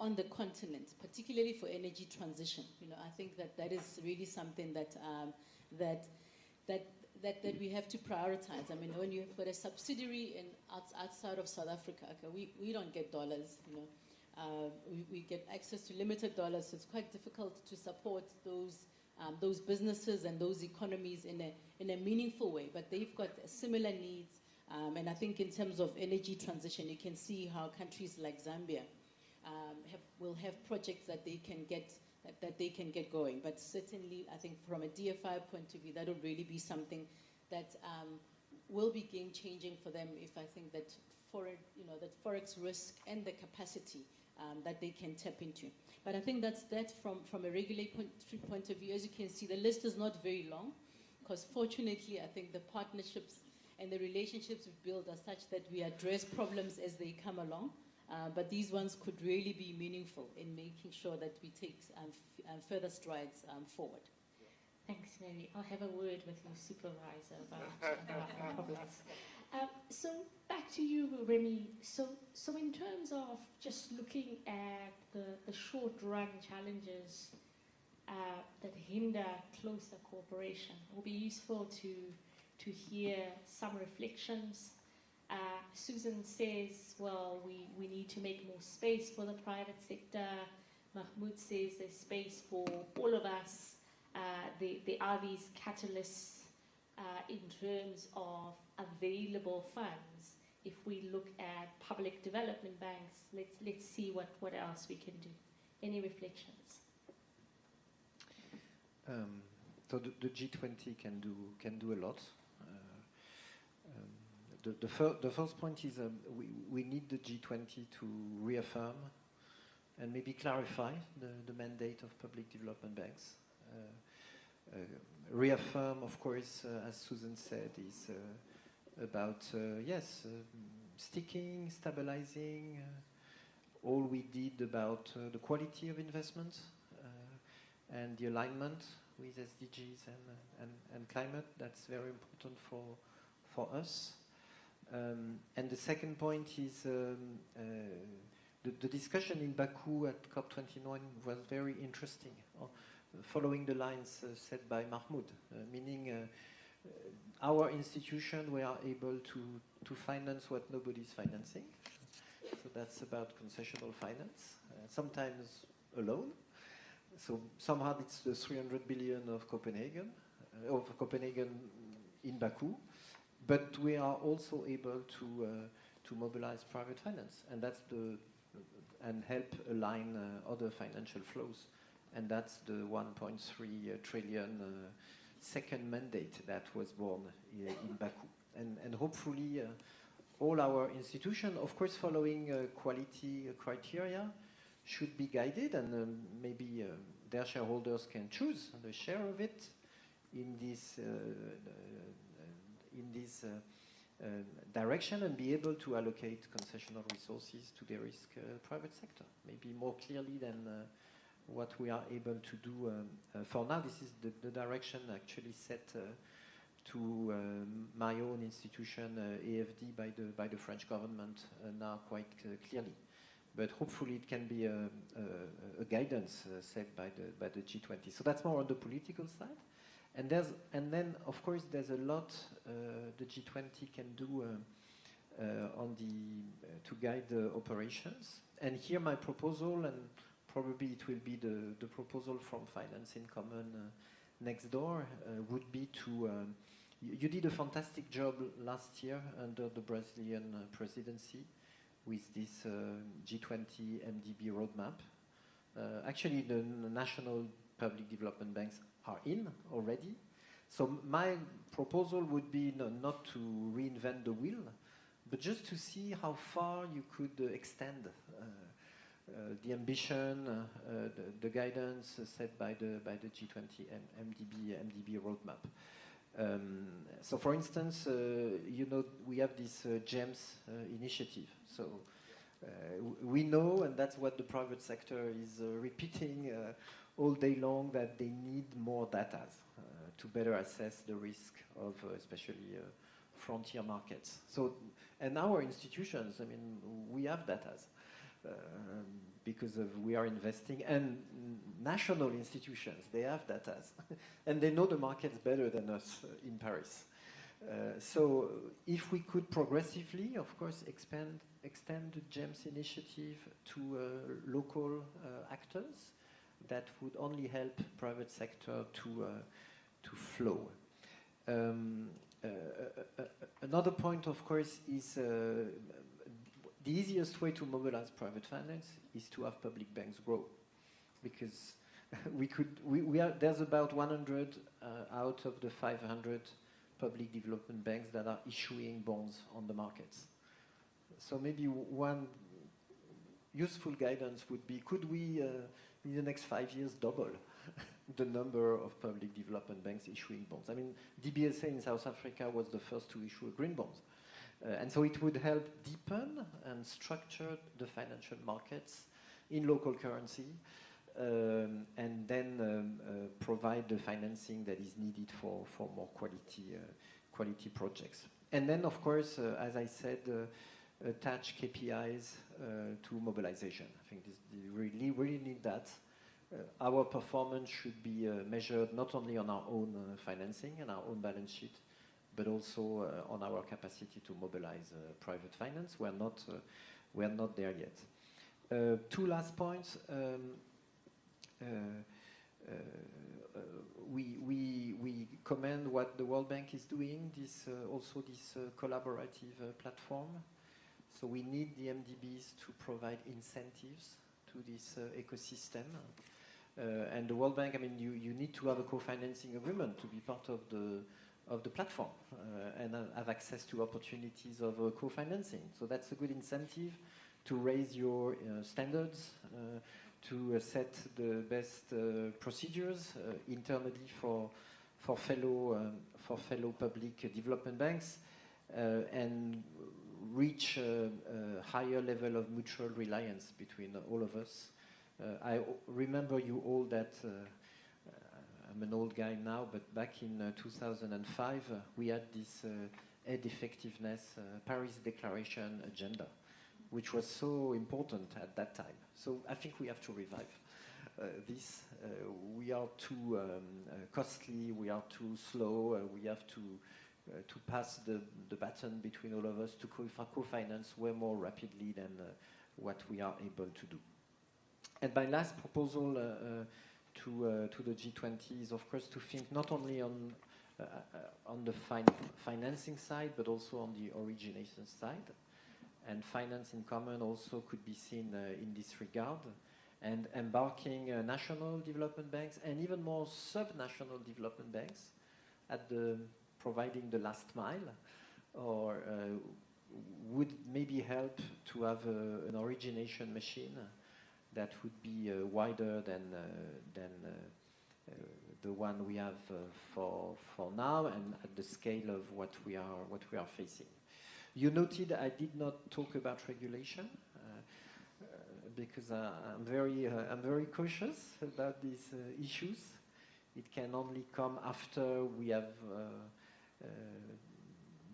on the continent, particularly for energy transition, I think that is really something that we have to prioritize. When you've got a subsidiary outside of South Africa, okay, we don't get dollars, we get access to limited dollars, so it's quite difficult to support those businesses and those economies in a meaningful way. But they've got similar needs, and I think in terms of energy transition, you can see how countries like Zambia will have projects that they can get going. But certainly, I think from a DFI point of view, that would really be something that will be game-changing for them. If I think that that forex risk and the capacity that they can tap into. But I think that's that from a regulatory point of view. As you can see, the list is not very long, because fortunately, I think the partnerships and the relationships we've built are such that we address problems as they come along. But these ones could really be meaningful in making sure that we take further strides forward. Thanks, Mary. I'll have a word with your supervisor about the problems. So back to you, Remy. So in terms of just looking at the short-run challenges that hinder closer cooperation, it will be useful to hear some reflections. Susan says, well, we need to make more space for the private sector. Mahmoud says there's space for all of us. There are these catalysts in terms of available funds. If we look at public development banks, let's see what else we can do. Any reflections? So the G20 can do a lot. The first point is we need the G20 to reaffirm and maybe clarify the mandate of public development banks. Reaffirm, of course, as Susan said, is about, sticking, stabilizing, all we did about the quality of investment and the alignment with SDGs and climate. That's very important for us. And the second point is the discussion in Baku at COP29 was very interesting, following the lines said by Mahmoud, meaning our institution, we are able to finance what nobody's financing. So that's about concessional finance, sometimes alone. So somehow it's the 300 billion of Copenhagen in Baku. But we are also able to mobilize private finance, and and help align other financial flows, and that's the 1.3 trillion second mandate that was born in Baku, and hopefully all our institutions, of course, following quality criteria, should be guided, and maybe their shareholders can choose the share of it in this. In this direction, and be able to allocate concessional resources to the risk private sector, maybe more clearly than what we are able to do for now. This is the direction actually set to my own institution, AFD, by the French government now quite clearly. but hopefully it can be a guidance set by the G20. So that's more on the political side. And then of course there's a lot the G20 can do to guide the operations. And here my proposal, and probably it will be the proposal from Finance in Common next door, would be to, you did a fantastic job last year under the Brazilian presidency with this G20 MDB roadmap. Actually, the national public development banks are in already. So my proposal would be not to reinvent the wheel, but just to see how far you could extend the ambition, the guidance set by the G20 MDB roadmap. So, for instance, you know, we have this GEMS initiative. So we know, and that's what the private sector is repeating all day long, that they need more data to better assess the risk of especially frontier markets. So, and our institutions, I mean, we have data because we are investing, and national institutions, they have data, and they know the markets better than us in Paris. So if we could progressively, of course, extend the GEMS initiative to local actors, that would only help private sector to flow. Another point, of course, is the easiest way to mobilize private finance is to have public banks grow, because there's about 100 out of the 500 public development banks that are issuing bonds on the markets. So maybe one useful guidance would be, could we, in the next 5 years, double the number of public development banks issuing bonds? I mean, DBSA in South Africa was the first to issue a green bond. And so it would help deepen and structure the financial markets in local currency, and then provide the financing that is needed for more quality projects. And then, of course, as I said, attach KPIs to mobilization. I think we really need that. Our performance should be measured not only on our own financing and our own balance sheet, but also on our capacity to mobilize private finance. We're not there yet. Two last points. We commend what the World Bank is doing, this collaborative platform. So we need the MDBs to provide incentives to this ecosystem. And the World Bank, I mean, you need to have a co-financing agreement to be part of the platform and have access to opportunities of co-financing. So that's a good incentive to raise your standards, to set the best procedures internally for fellow public development banks, and reach a higher level of mutual reliance between all of us. I remember you all that I'm an old guy now, but back in 2005, we had this aid effectiveness Paris Declaration agenda, which was so important at that time. So I think we have to revive this. We are too costly, we are too slow, we have to pass the baton between all of us to co-finance way more rapidly than what we are able to do. And my last proposal to the G20 is, of course, to think not only on the financing side, but also on the origination side. And Finance in Common also could be seen in this regard, and embarking national development banks and even more sub-national development banks at providing the last mile, or would maybe help to have an origination machine that would be wider than the one we have for now, and at the scale of what we are facing. You noted I did not talk about regulation because I'm very cautious about these issues. It can only come after we have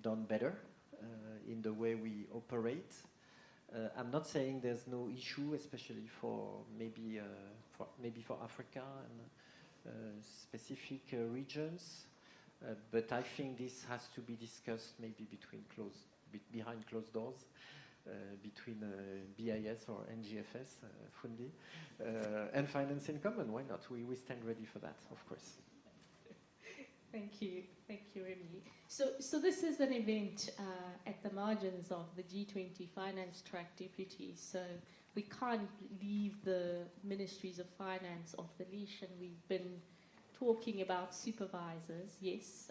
done better in the way we operate. I'm not saying there's no issue, especially for maybe for Africa and specific regions, but I think this has to be discussed maybe behind closed doors. Between BIS or NGFS, Fundi, and Finance in Common. Why not? We stand ready for that, of course. Thank you, Remy. So this is an event at the margins of the G20 Finance Track Deputies. So we can't leave the Ministries of Finance off the leash, and we've been talking about supervisors, yes.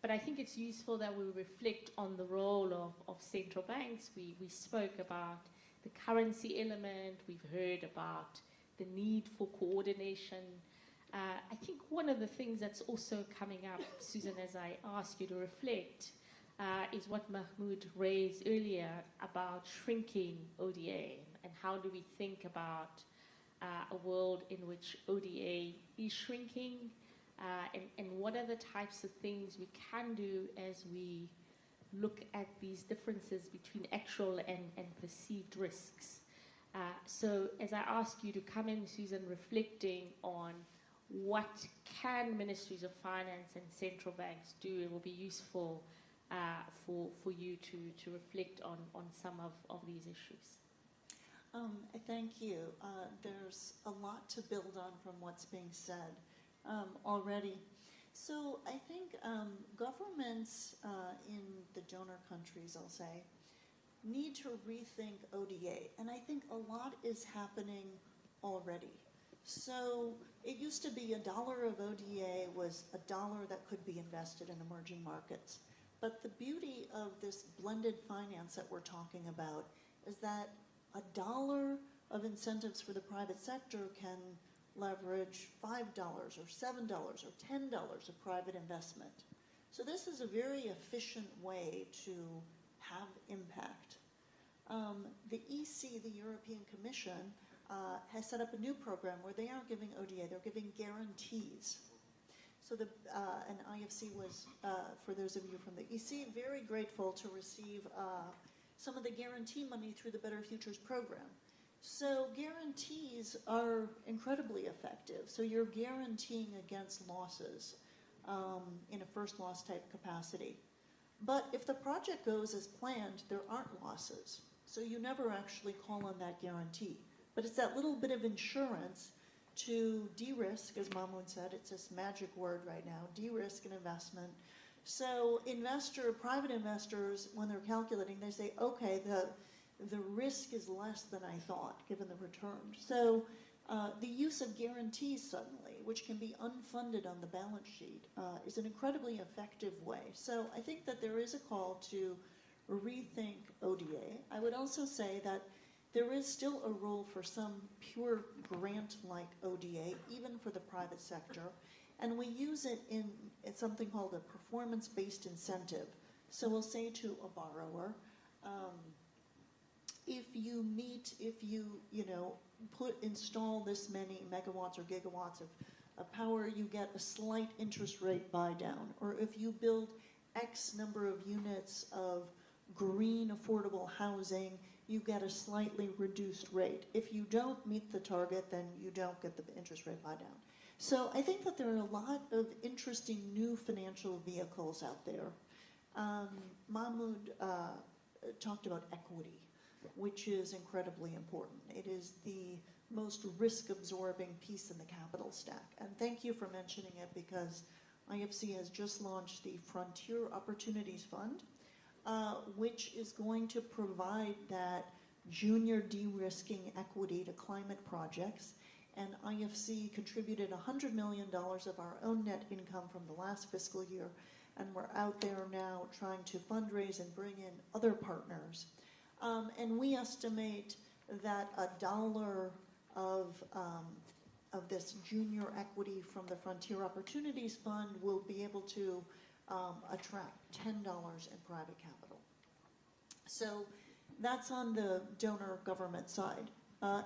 But I think it's useful that we reflect on the role of central banks. We spoke about the currency element. We've heard about the need for coordination. I think one of the things that's also coming up, Susan, as I ask you to reflect, is what Mahmoud raised earlier about shrinking ODA, and how do we think about a world in which ODA is shrinking, and what are the types of things we can do as we look at these differences between actual and perceived risks. So as I ask you to come in, Susan, reflecting on what can ministries of finance and central banks do, it will be useful for you to reflect on some of these issues. Thank you. There's a lot to build on from what's being said already. So I think governments in the donor countries, I'll say, need to rethink ODA. And I think a lot is happening already. So it used to be $1 of ODA was $1 that could be invested in emerging markets. But the beauty of this blended finance that we're talking about is that $1 of incentives for the private sector can leverage $5 or $7 or $10 of private investment. So this is a very efficient way to have impact. The EC, the European Commission, has set up a new program where they aren't giving ODA, they're giving guarantees. So and IFC was, for those of you from the EC, very grateful to receive some of the guarantee money through the Better Futures program. So guarantees are incredibly effective. So you're guaranteeing against losses in a first loss type capacity. But if the project goes as planned, there aren't losses. So you never actually call on that guarantee. But it's that little bit of insurance to de-risk, as Mahmoud said, it's this magic word right now, de-risk an investment. So private investors, when they're calculating, they say, okay, the risk is less than I thought, given the return. So the use of guarantees suddenly, which can be unfunded on the balance sheet, is an incredibly effective way. So I think that there is a call to rethink ODA. I would also say that there is still a role for some pure grant-like ODA, even for the private sector, and we use it in something called a performance-based incentive. So we'll say to a borrower, if you install this many megawatts or gigawatts of power, you get a slight interest rate buy down. Or if you build X number of units of green affordable housing, you get a slightly reduced rate. If you don't meet the target, then you don't get the interest rate buy down. So I think that there are a lot of interesting new financial vehicles out there. Mahmoud talked about equity, which is incredibly important. It is the most risk-absorbing piece in the capital stack. And thank you for mentioning it, because IFC has just launched the Frontier Opportunities Fund, which is going to provide that junior de-risking equity to climate projects. And IFC contributed $100 million of our own net income from the last fiscal year, and we're out there now trying to fundraise and bring in other partners. And we estimate that $1 of this junior equity from the Frontier Opportunities Fund will be able to attract $10 in private capital. So that's on the donor government side.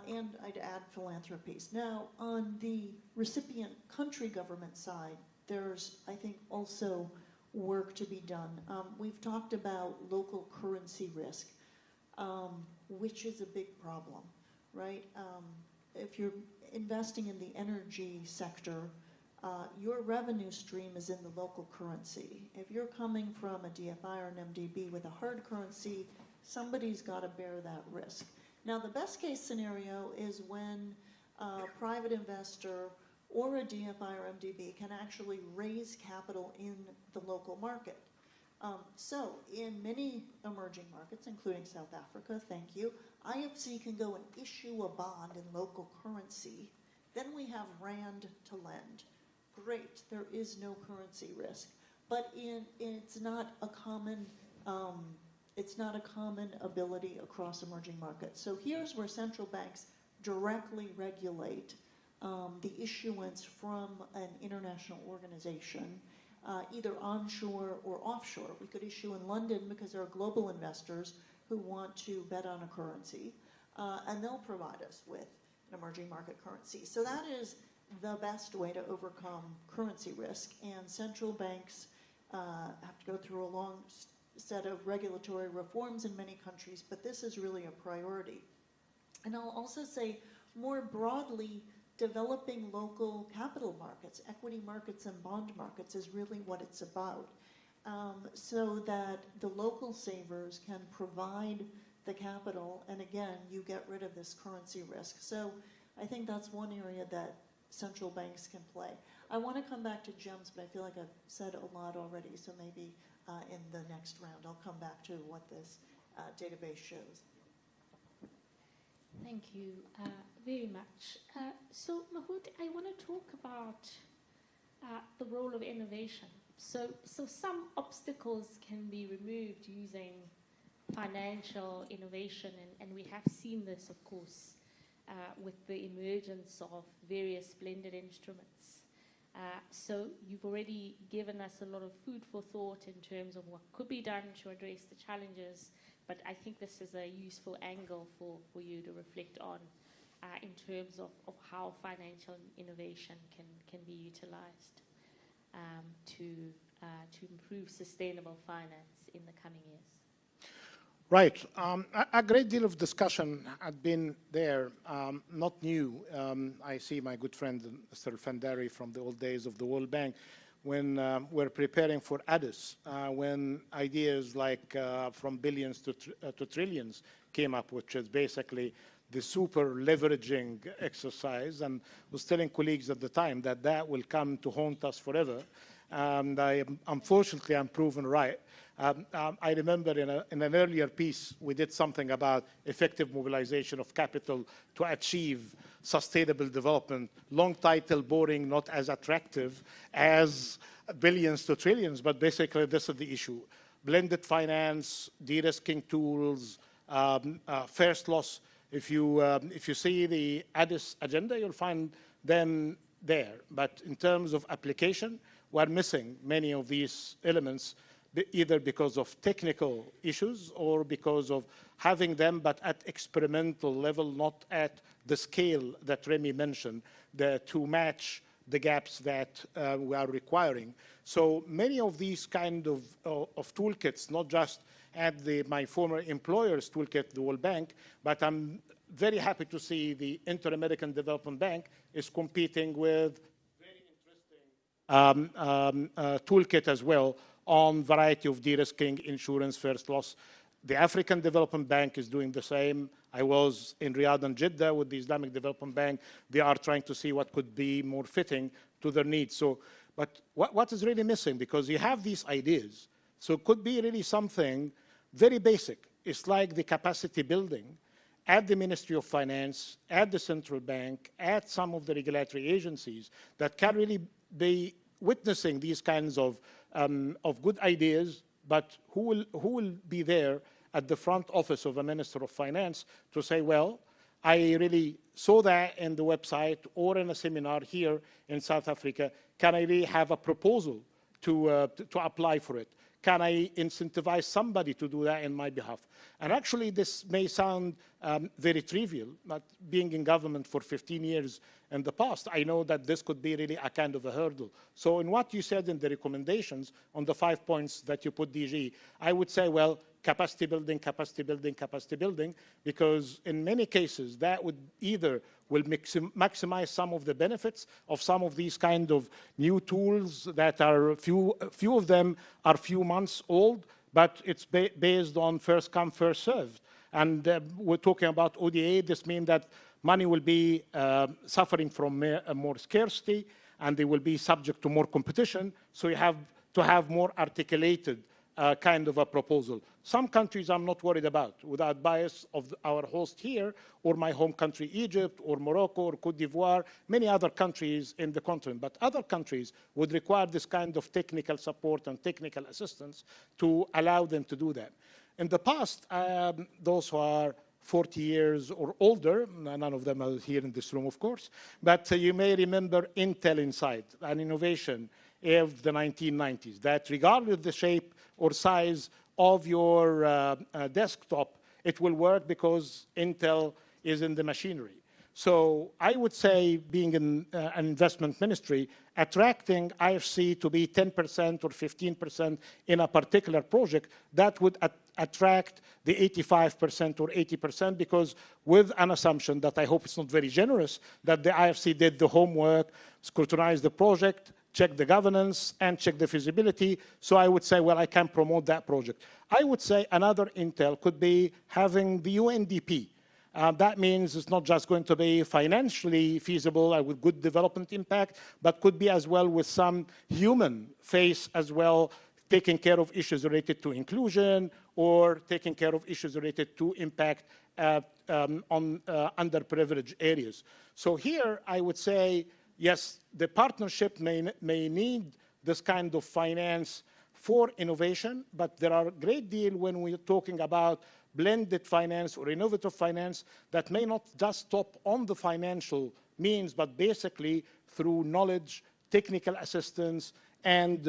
And I'd add philanthropies. Now, on the recipient country government side, there's, I think, also work to be done. We've talked about local currency risk. which is a big problem, right? If you're investing in the energy sector, your revenue stream is in the local currency. If you're coming from a DFI or an MDB with a hard currency, somebody's got to bear that risk. Now, the best case scenario is when a private investor or a DFI or MDB can actually raise capital in the local market. So in many emerging markets, including South Africa, thank you, IFC can go and issue a bond in local currency. Then we have rand to lend. Great, there is no currency risk. But it's not a common ability across emerging markets. So here's where central banks directly regulate the issuance from an international organization, either onshore or offshore. We could issue in London because there are global investors who want to bet on a currency, and they'll provide us with an emerging market currency. So that is the best way to overcome currency risk, and central banks have to go through a long set of regulatory reforms in many countries, but this is really a priority. And I'll also say, more broadly, developing local capital markets, equity markets and bond markets is really what it's about, so that the local savers can provide the capital, and again, you get rid of this currency risk. So I think that's one area that central banks can play. I want to come back to GEMS, but I feel like I've said a lot already, so maybe in the next round I'll come back to what this database shows. Thank you very much. So Mahood, I want to talk about the role of innovation. So some obstacles can be removed using financial innovation, and we have seen this, of course, with the emergence of various blended instruments. So you've already given us a lot of food for thought in terms of what could be done to address the challenges, but I think this is a useful angle for you to reflect on in terms of how financial innovation can be utilized to improve sustainable finance in the coming years. Right. A great deal of discussion had been there, not new. I see my good friend, Mr. Fandari, from the old days of the World Bank, when we're preparing for Addis, when ideas like from billions to trillions came up, which is basically the super leveraging exercise. And was telling colleagues at the time that that will come to haunt us forever. And unfortunately, I'm proven right. I remember in an earlier piece, we did something about effective mobilization of capital to achieve sustainable development. Long title, boring, not as attractive as billions to trillions, but basically this is the issue. Blended finance, de-risking tools, first loss. If you see the Addis agenda, you'll find them there. But in terms of application, we're missing many of these elements, either because of technical issues or because of having them, but at experimental level, not at the scale that Remy mentioned, to match the gaps that we are requiring. So many of these kind of toolkits, not just at my former employer's toolkit, the World Bank, but I'm very happy to see the Inter-American Development Bank is competing with very interesting toolkit as well on variety of de-risking, insurance, first loss. The African Development Bank is doing the same. I was in Riyadh and Jeddah with the Islamic Development Bank. They are trying to see what could be more fitting to their needs. So, but what is really missing? Because you have these ideas. So it could be really something very basic. It's like the capacity building at the Ministry of Finance, at the central bank, at some of the regulatory agencies that can really be witnessing these kinds of good ideas, but who will be there at the front office of a Minister of Finance to say, well, I really saw that in the website or in a seminar here in South Africa. Can I really have a proposal to apply for it? Can I incentivize somebody to do that in my behalf? And actually, this may sound very trivial, but being in government for 15 years in the past, I know that this could be really a kind of a hurdle. So in what you said in the recommendations on the 5 points that you put, DG, I would say, well, capacity building, capacity building, capacity building, because in many cases that would either will maximize some of the benefits of some of these kind of new tools that are few of them are few months old, but it's based on first come, first served. And we're talking about ODA. This means that money will be suffering from more scarcity, and they will be subject to more competition. So you have to have more articulated kind of a proposal. Some countries I'm not worried about, without bias of our host here, or my home country, Egypt, or Morocco, or Cote d'Ivoire, many other countries in the continent. But other countries would require this kind of technical support and technical assistance to allow them to do that. In the past, those who are 40 years or older, none of them are here in this room, of course, but you may remember Intel Inside, an innovation of the 1990s, that regardless of the shape or size of your desktop, it will work because Intel is in the machinery. So I would say, being in an investment ministry, attracting IFC to be 10% or 15% in a particular project, that would attract the 85% or 80%, because with an assumption that I hope it's not very generous, that the IFC did the homework, scrutinized the project, check the governance, and check the feasibility. So I would say, well, I can promote that project. I would say another Intel could be having the UNDP. That means it's not just going to be financially feasible with good development impact, but could be as well with some human face as well, taking care of issues related to inclusion or taking care of issues related to impact on underprivileged areas. So here I would say, yes, the partnership may need this kind of finance for innovation, but there are a great deal when we're talking about blended finance or innovative finance that may not just stop on the financial means, but basically through knowledge, technical assistance, and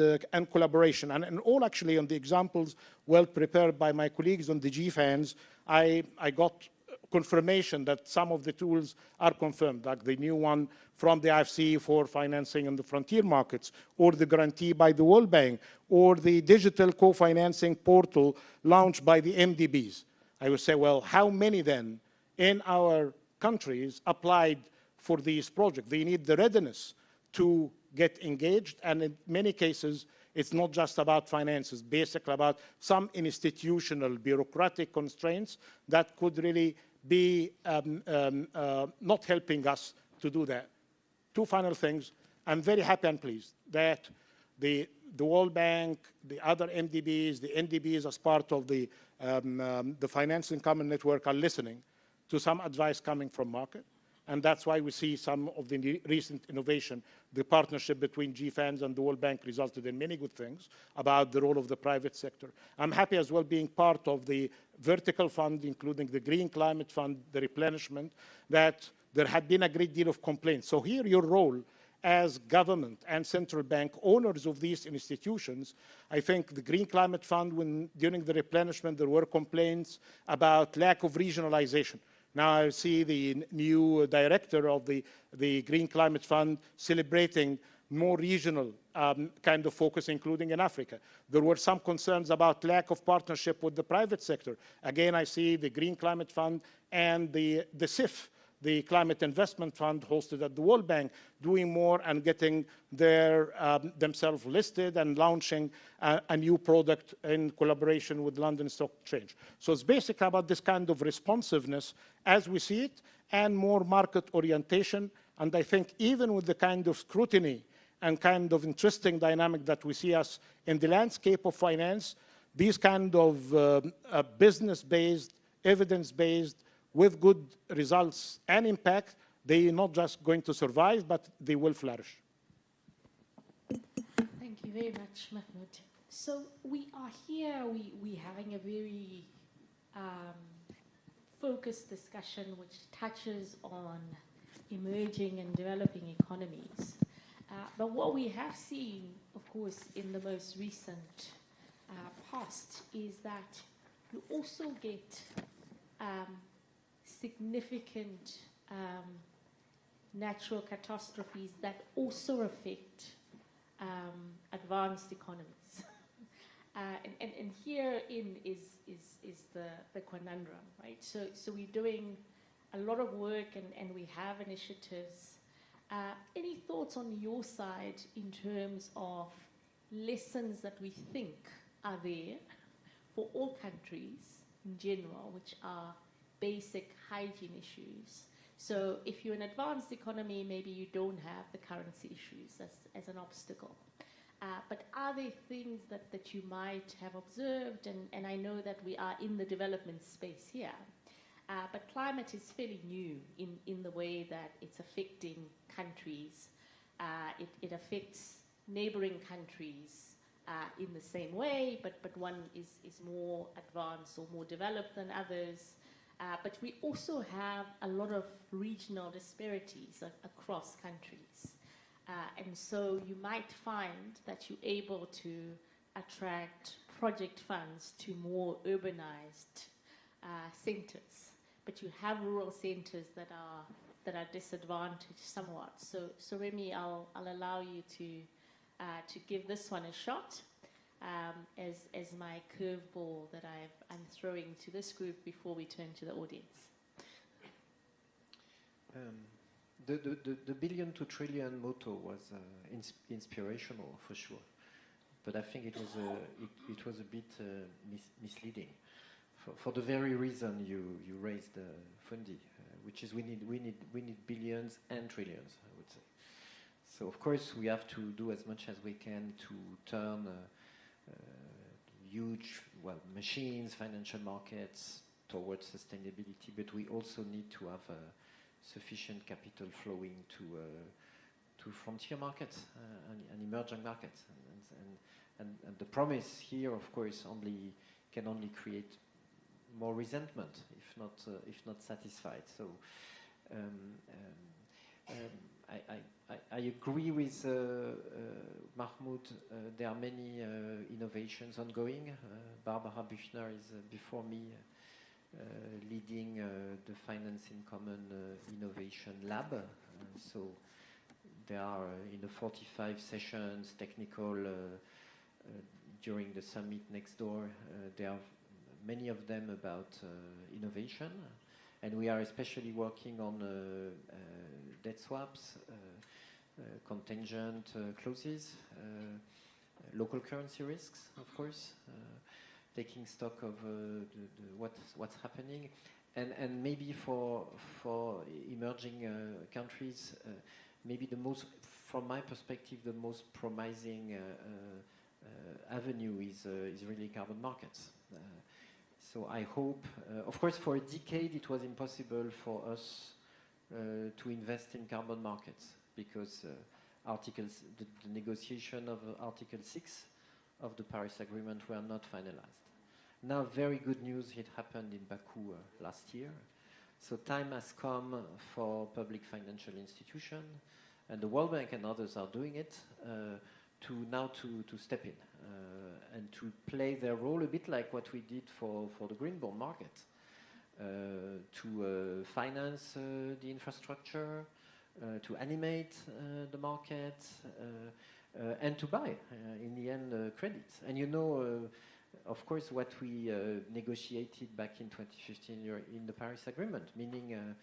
collaboration. And all actually on the examples well prepared by my colleagues on the GFANs, I got confirmation that some of the tools are confirmed, like the new one from the IFC for financing in the frontier markets, or the guarantee by the World Bank, or the digital co-financing portal launched by the MDBs. I would say, well, how many then in our countries applied for these projects? They need the readiness to get engaged, and in many cases, it's not just about finances, basically about some institutional bureaucratic constraints that could really be not helping us to do that. Two final things. I'm very happy and pleased that the World Bank, the other MDBs, the NDBs as part of the Financing Common Network are listening to some advice coming from market. And that's why we see some of the recent innovation. The partnership between GFANs and the World Bank resulted in many good things about the role of the private sector. I'm happy as well being part of the vertical fund, including the Green Climate Fund, the replenishment, that there had been a great deal of complaints. So here your role as government and central bank owners of these institutions, I think the Green Climate Fund, during the replenishment, there were complaints about lack of regionalization. Now I see the new director of the Green Climate Fund celebrating more regional kind of focus, including in Africa. There were some concerns about lack of partnership with the private sector. Again, I see the Green Climate Fund and the CIF, the Climate Investment Fund hosted at the World Bank, doing more and getting themselves listed and launching a new product in collaboration with London Stock Exchange. So it's basically about this kind of responsiveness as we see it, and more market orientation. And I think even with the kind of scrutiny and kind of interesting dynamic that we see us in the landscape of finance, these kind of business-based, evidence-based, with good results and impact, they're not just going to survive, but they will flourish. Thank you very much, Mahmoud. So we are here, we're having a very focused discussion which touches on emerging and developing economies. But what we have seen, of course, in the most recent past is that you also get significant natural catastrophes that also affect advanced economies. And herein is the conundrum, right? So we're doing a lot of work and we have initiatives. Any thoughts on your side in terms of lessons that we think are there for all countries in general, which are basic hygiene issues? So if you're an advanced economy, maybe you don't have the currency issues as an obstacle. But are there things that you might have observed? And I know that we are in the development space here, but climate is fairly new in the way that it's affecting countries. It affects neighboring countries in the same way, but one is more advanced or more developed than others. But we also have a lot of regional disparities across countries. And so you might find that you're able to attract project funds to more urbanized centers, but you have rural centers that are disadvantaged somewhat. So Remy, I'll allow you to give this one a shot as my curveball that I'm throwing to this group before we turn to the audience. The billion to trillion motto was inspirational for sure, but I think it was a bit misleading for the very reason you raised, Fundi, which is we need billions and trillions, I would say. So of course we have to do as much as we can to turn huge machines, financial markets towards sustainability, but we also need to have sufficient capital flowing to frontier markets and emerging markets, and the promise here, of course, can only create more resentment if not satisfied. So I agree with Mahmoud. There are many innovations ongoing. Barbara Büchner is before me, leading the Finance in Common Innovation Lab. So there are in the 45 sessions, technical, during the summit next door, there are many of them about innovation. And we are especially working on debt swaps, contingent clauses, local currency risks, of course, taking stock of what's happening, and maybe for emerging countries, maybe from my perspective, the most promising avenue is really carbon markets. So I hope, of course, for a decade it was impossible for us to invest in carbon markets because the negotiation of Article 6 of the Paris Agreement were not finalized. Now, very good news, it happened in Baku last year. So time has come for public financial institutions, and the World Bank and others are doing it, to step in and to play their role a bit like what we did for the green bond market, to finance the infrastructure, to animate the market, and to buy, in the end, credits. And you know, of course, what we negotiated back in 2015 in the Paris Agreement, meaning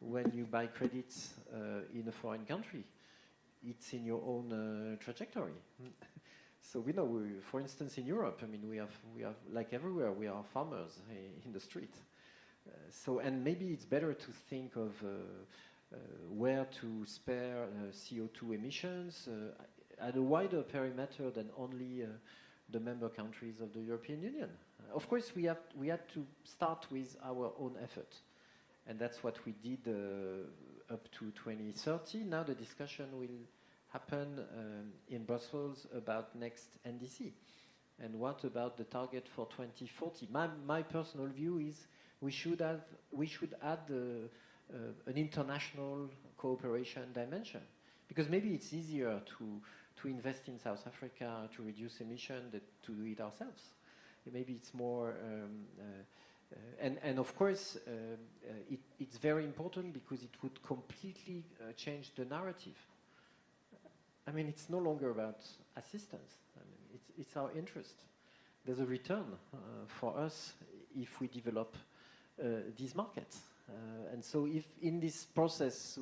when you buy credits in a foreign country, it's in your own trajectory. So we know, for instance, in Europe, I mean, we have like everywhere, we are farmers in the street. And maybe it's better to think of where to spare CO2 emissions at a wider perimeter than only the member countries of the European Union. Of course, we had to start with our own effort, and that's what we did up to 2030. Now the discussion will happen in Brussels about next NDC, and what about the target for 2040? My personal view is we should add an international cooperation dimension, because maybe it's easier to invest in South Africa to reduce emission than to do it ourselves. Maybe it's more, and of course, it's very important because it would completely change the narrative. I mean, it's no longer about assistance. I mean, it's our interest. there's a return for us if we develop these markets. And so if in this process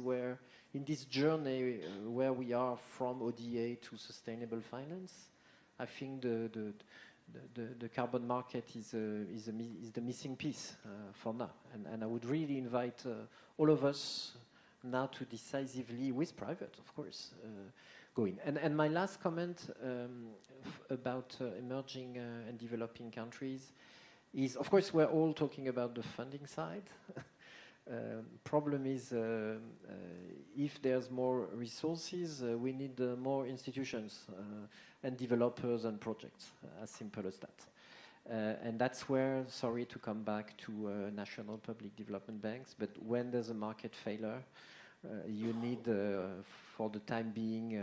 in this journey where we are from ODA to sustainable finance, I think the carbon market is the missing piece for now. And I would really invite all of us now to decisively, with private, of course, go in. And my last comment about emerging and developing countries is, of course, we're all talking about the funding side. Problem is, if there's more resources, we need more institutions and developers and projects, as simple as that. And that's where, sorry to come back to national public development banks, but when there's a market failure, you need, for the time being,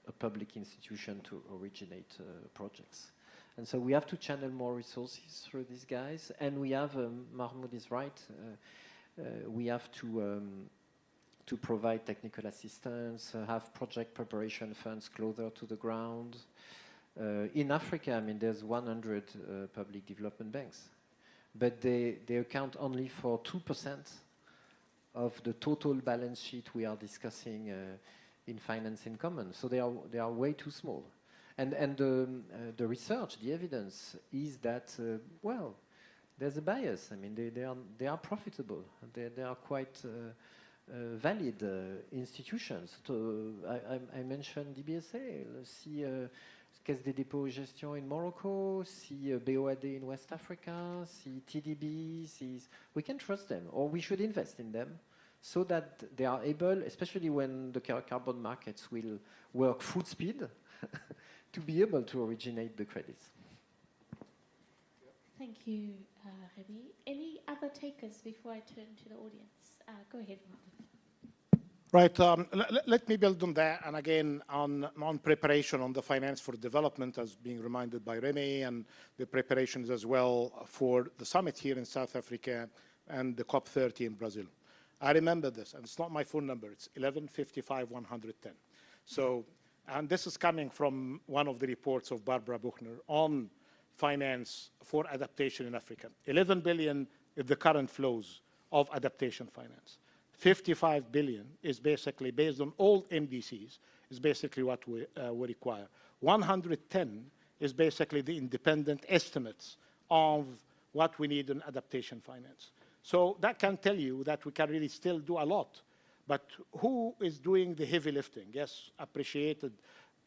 a public institution to originate projects. And so we have to channel more resources through these guys, and we have, Mahmoud is right, we have to provide technical assistance, have project preparation funds closer to the ground. In Africa, I mean, there's 100 public development banks, but they account only for 2% of the total balance sheet we are discussing in finance in common. So they are way too small. And the research, the evidence is that, well, there's a bias. I mean, they are profitable. They are quite valid institutions. So I mentioned DBSA. See Caisse des dépôts et gestion in Morocco. See BOAD in West Africa. See TDB. We can trust them, or we should invest in them, so that they are able, especially when the carbon markets will work full speed, to be able to originate the credits. Thank you, Remy. Any other takers before I turn to the audience? Go ahead, Martin. Right. Let me build on that, and again on preparation on the finance for development, as being reminded by Remy, and the preparations as well for the summit here in South Africa and the COP30 in Brazil. I remember this, and it's not my phone number. It's 1155-110. So, and this is coming from one of the reports of Barbara Buchner on finance for adaptation in Africa. 11 billion is the current flows of adaptation finance. 55 billion is basically based on all NDCs, is basically what we require. 110 is basically the independent estimates of what we need in adaptation finance. So that can tell you that we can really still do a lot. But who is doing the heavy lifting? Yes, appreciated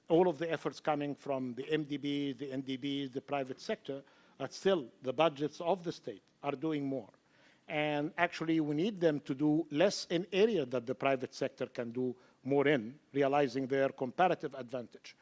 all of the efforts coming from the MDBs, the NDBs, the private sector, but still the budgets of the state are doing more. And actually we need them to do less in areas that the private sector can do more in, realizing their comparative advantage.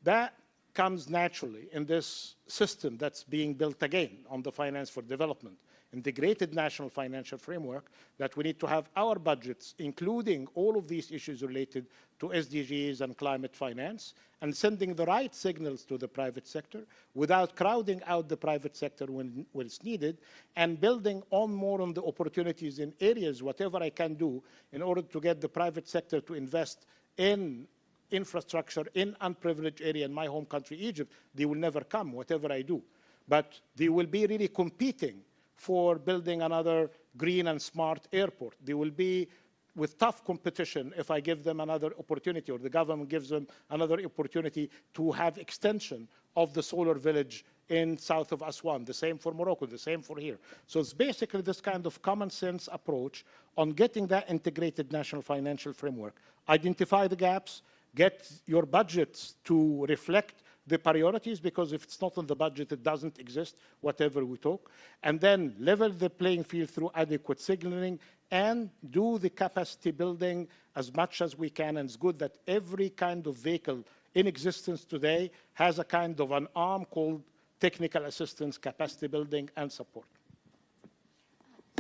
That comes naturally in this system that's being built again on the finance for development, integrated national financial framework, that we need to have our budgets, including all of these issues related to SDGs and climate finance, and sending the right signals to the private sector without crowding out the private sector when it's needed, and building more on the opportunities in areas, whatever I can do, in order to get the private sector to invest in infrastructure in unprivileged area in my home country, Egypt. They will never come, whatever I do. But they will be really competing for building another green and smart airport. They will be with tough competition if I give them another opportunity, or the government gives them another opportunity to have extension of the solar village in south of Aswan. The same for Morocco, the same for here. So it's basically this kind of common sense approach on getting that integrated national financial framework. Identify the gaps, get your budgets to reflect the priorities, because if it's not on the budget, it doesn't exist, whatever we talk. And then level the playing field through adequate signaling and do the capacity building as much as we can. And it's good that every kind of vehicle in existence today has a kind of an arm called technical assistance, capacity building, and support.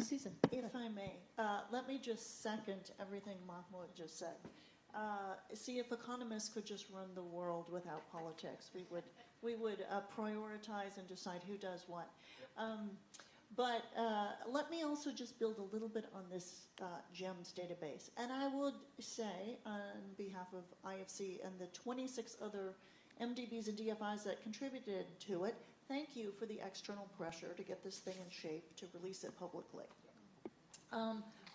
Susan. If I may, let me just second everything Mahmoud just said. See, if economists could just run the world without politics, we would prioritize and decide who does what. But let me also just build a little bit on this GEMS database. And I would say, on behalf of IFC and the 26 other MDBs and DFIs that contributed to it, Thank you for the external pressure to get this thing in shape, to release it publicly.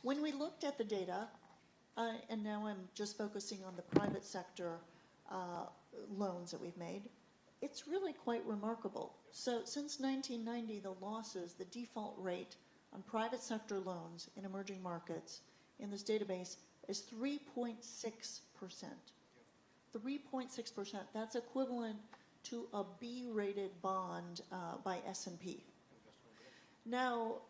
When we looked at the data, and now I'm just focusing on the private sector loans that we've made, it's really quite remarkable. So since 1990, the losses, the default rate on private sector loans in emerging markets in this database is 3.6%. 3.6%. That's equivalent to a B-rated bond by S&P. Now,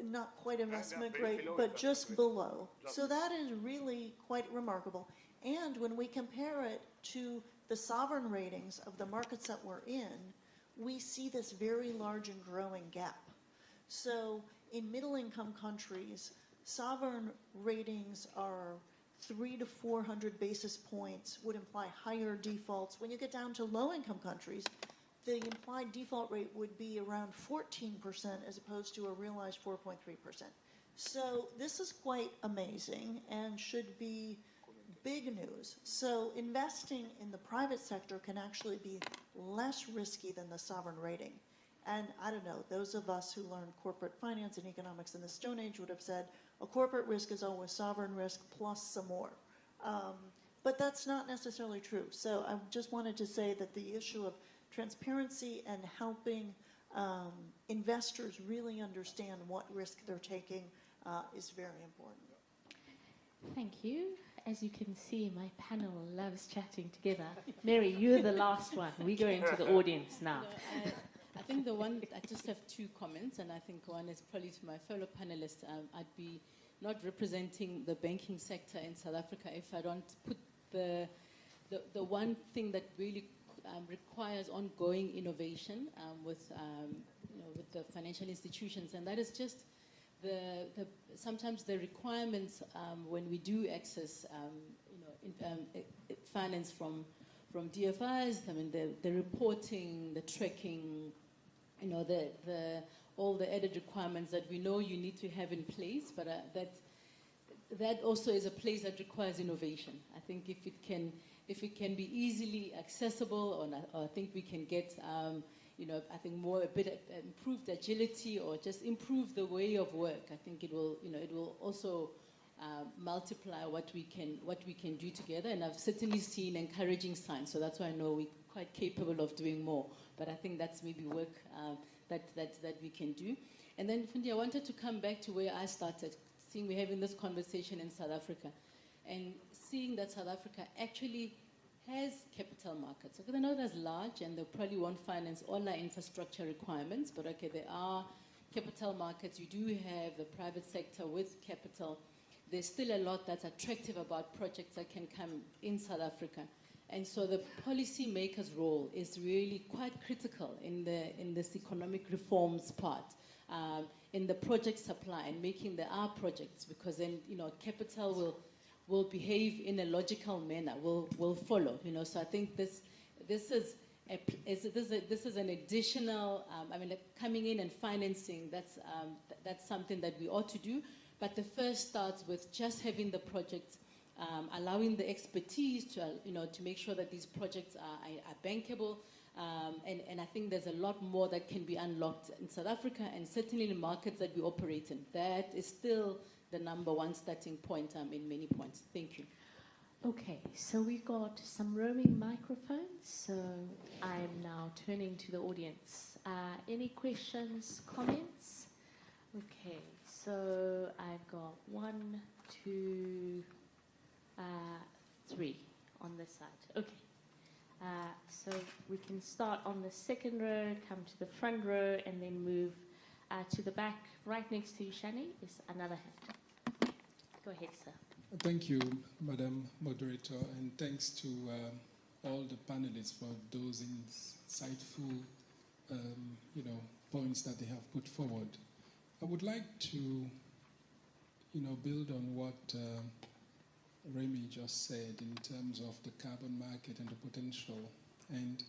not quite investment grade, but just below. So that is really quite remarkable. And when we compare it to the sovereign ratings of the markets that we're in, we see this very large and growing gap. So in middle-income countries, sovereign ratings are 300 to 400 basis points, would imply higher defaults. When you get down to low-income countries, the implied default rate would be around 14% as opposed to a realized 4.3%. So this is quite amazing and should be big news. So investing in the private sector can actually be less risky than the sovereign rating. And I don't know, those of us who learned corporate finance and economics in the Stone Age would have said, a corporate risk is always sovereign risk plus some more. But that's not necessarily true. So I just wanted to say that the issue of transparency and helping investors really understand what risk they're taking is very important. Thank you. As you can see, my panel loves chatting together. Mary, you're the last one. We're going to the audience now. No, I think the one, I just have two comments, and I think one is probably to my fellow panelists. I'd be not representing the banking sector in South Africa if I don't put the one thing that really requires ongoing innovation with the financial institutions, and that is just sometimes the requirements when we do access finance from DFIs. I mean, the reporting, the tracking, all the added requirements that we know you need to have in place, but that also is a place that requires innovation. I think if it can be easily accessible, or I think we can get I think a bit improved agility, or just improve the way of work. I think it will also multiply what we can do together. And I've certainly seen encouraging signs, so that's why I know we're quite capable of doing more. But I think that's maybe work that we can do. And then, Fundi, I wanted to come back to where I started, seeing we're having this conversation in South Africa, and seeing that South Africa actually has capital markets. Okay, they're not as large, and they probably won't finance all our infrastructure requirements, but okay, there are capital markets. You do have the private sector with capital. There's still a lot that's attractive about projects that can come in South Africa. And so the policymaker's role is really quite critical in this economic reforms part, in the project supply and making there are projects, because then capital will behave in a logical manner, will follow. So I think this is an additional. Coming in and financing. That's something that we ought to do. But the first starts with just having the projects, allowing the expertise to make sure that these projects are bankable. And I think there's a lot more that can be unlocked in South Africa, and certainly in the markets that we operate in. That is still the number one starting point in many points. Thank you. Okay, so we've got some roaming microphones, so I'm now turning to the audience. Any questions, comments? Okay, so I've got 1, 2, 3 on this side. Okay, so we can start on the second row, come to the front row, and then move to the back. Right next to you, Shani, is another hand. Go ahead, sir. Thank you, Madam Moderator, and thanks to all the panelists for those insightful, points that they have put forward. I would like to, build on what Remy just said in terms of the carbon market and the potential. And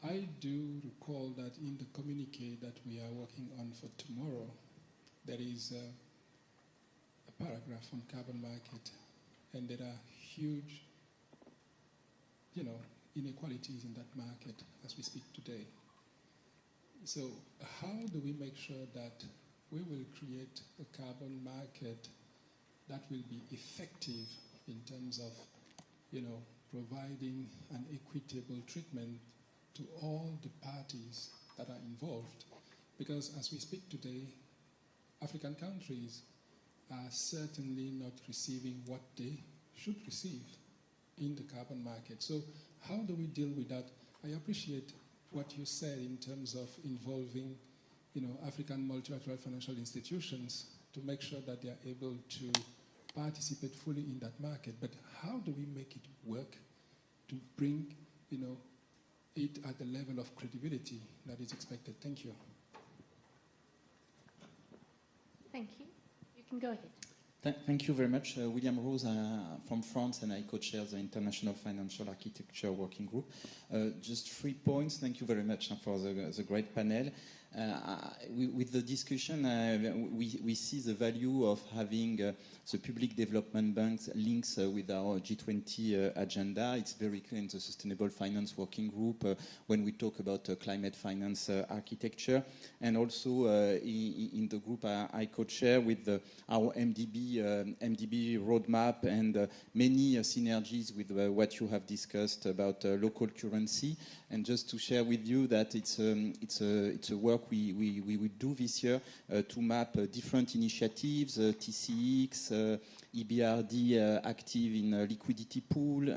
I do recall that in the communique that we are working on for tomorrow, there is a paragraph on carbon market, and there are huge, inequalities in that market as we speak today. So how do we make sure that we will create a carbon market that will be effective in terms of, providing an equitable treatment to all the parties that are involved? Because as we speak today, African countries are certainly not receiving what they should receive in the carbon market. So how do we deal with that? I appreciate what you said in terms of involving, African multilateral financial institutions to make sure that they are able to participate fully in that market. But how do we make it work to bring, it at the level of credibility that is expected? Thank you. Thank you. You can go ahead. Thank you very much. William Rose from France, and I co-chair the International Financial Architecture Working Group. Just 3 points. Thank you very much for the great panel. With the discussion, we see the value of having the public development banks links with our G20 agenda. It's very clear in the Sustainable Finance Working Group when we talk about climate finance architecture, and also in the group I co-chair with our MDB roadmap and many synergies with what you have discussed about local currency. And just to share with you that it's a work we will do this year to map different initiatives, TCX, EBRD active in liquidity pool,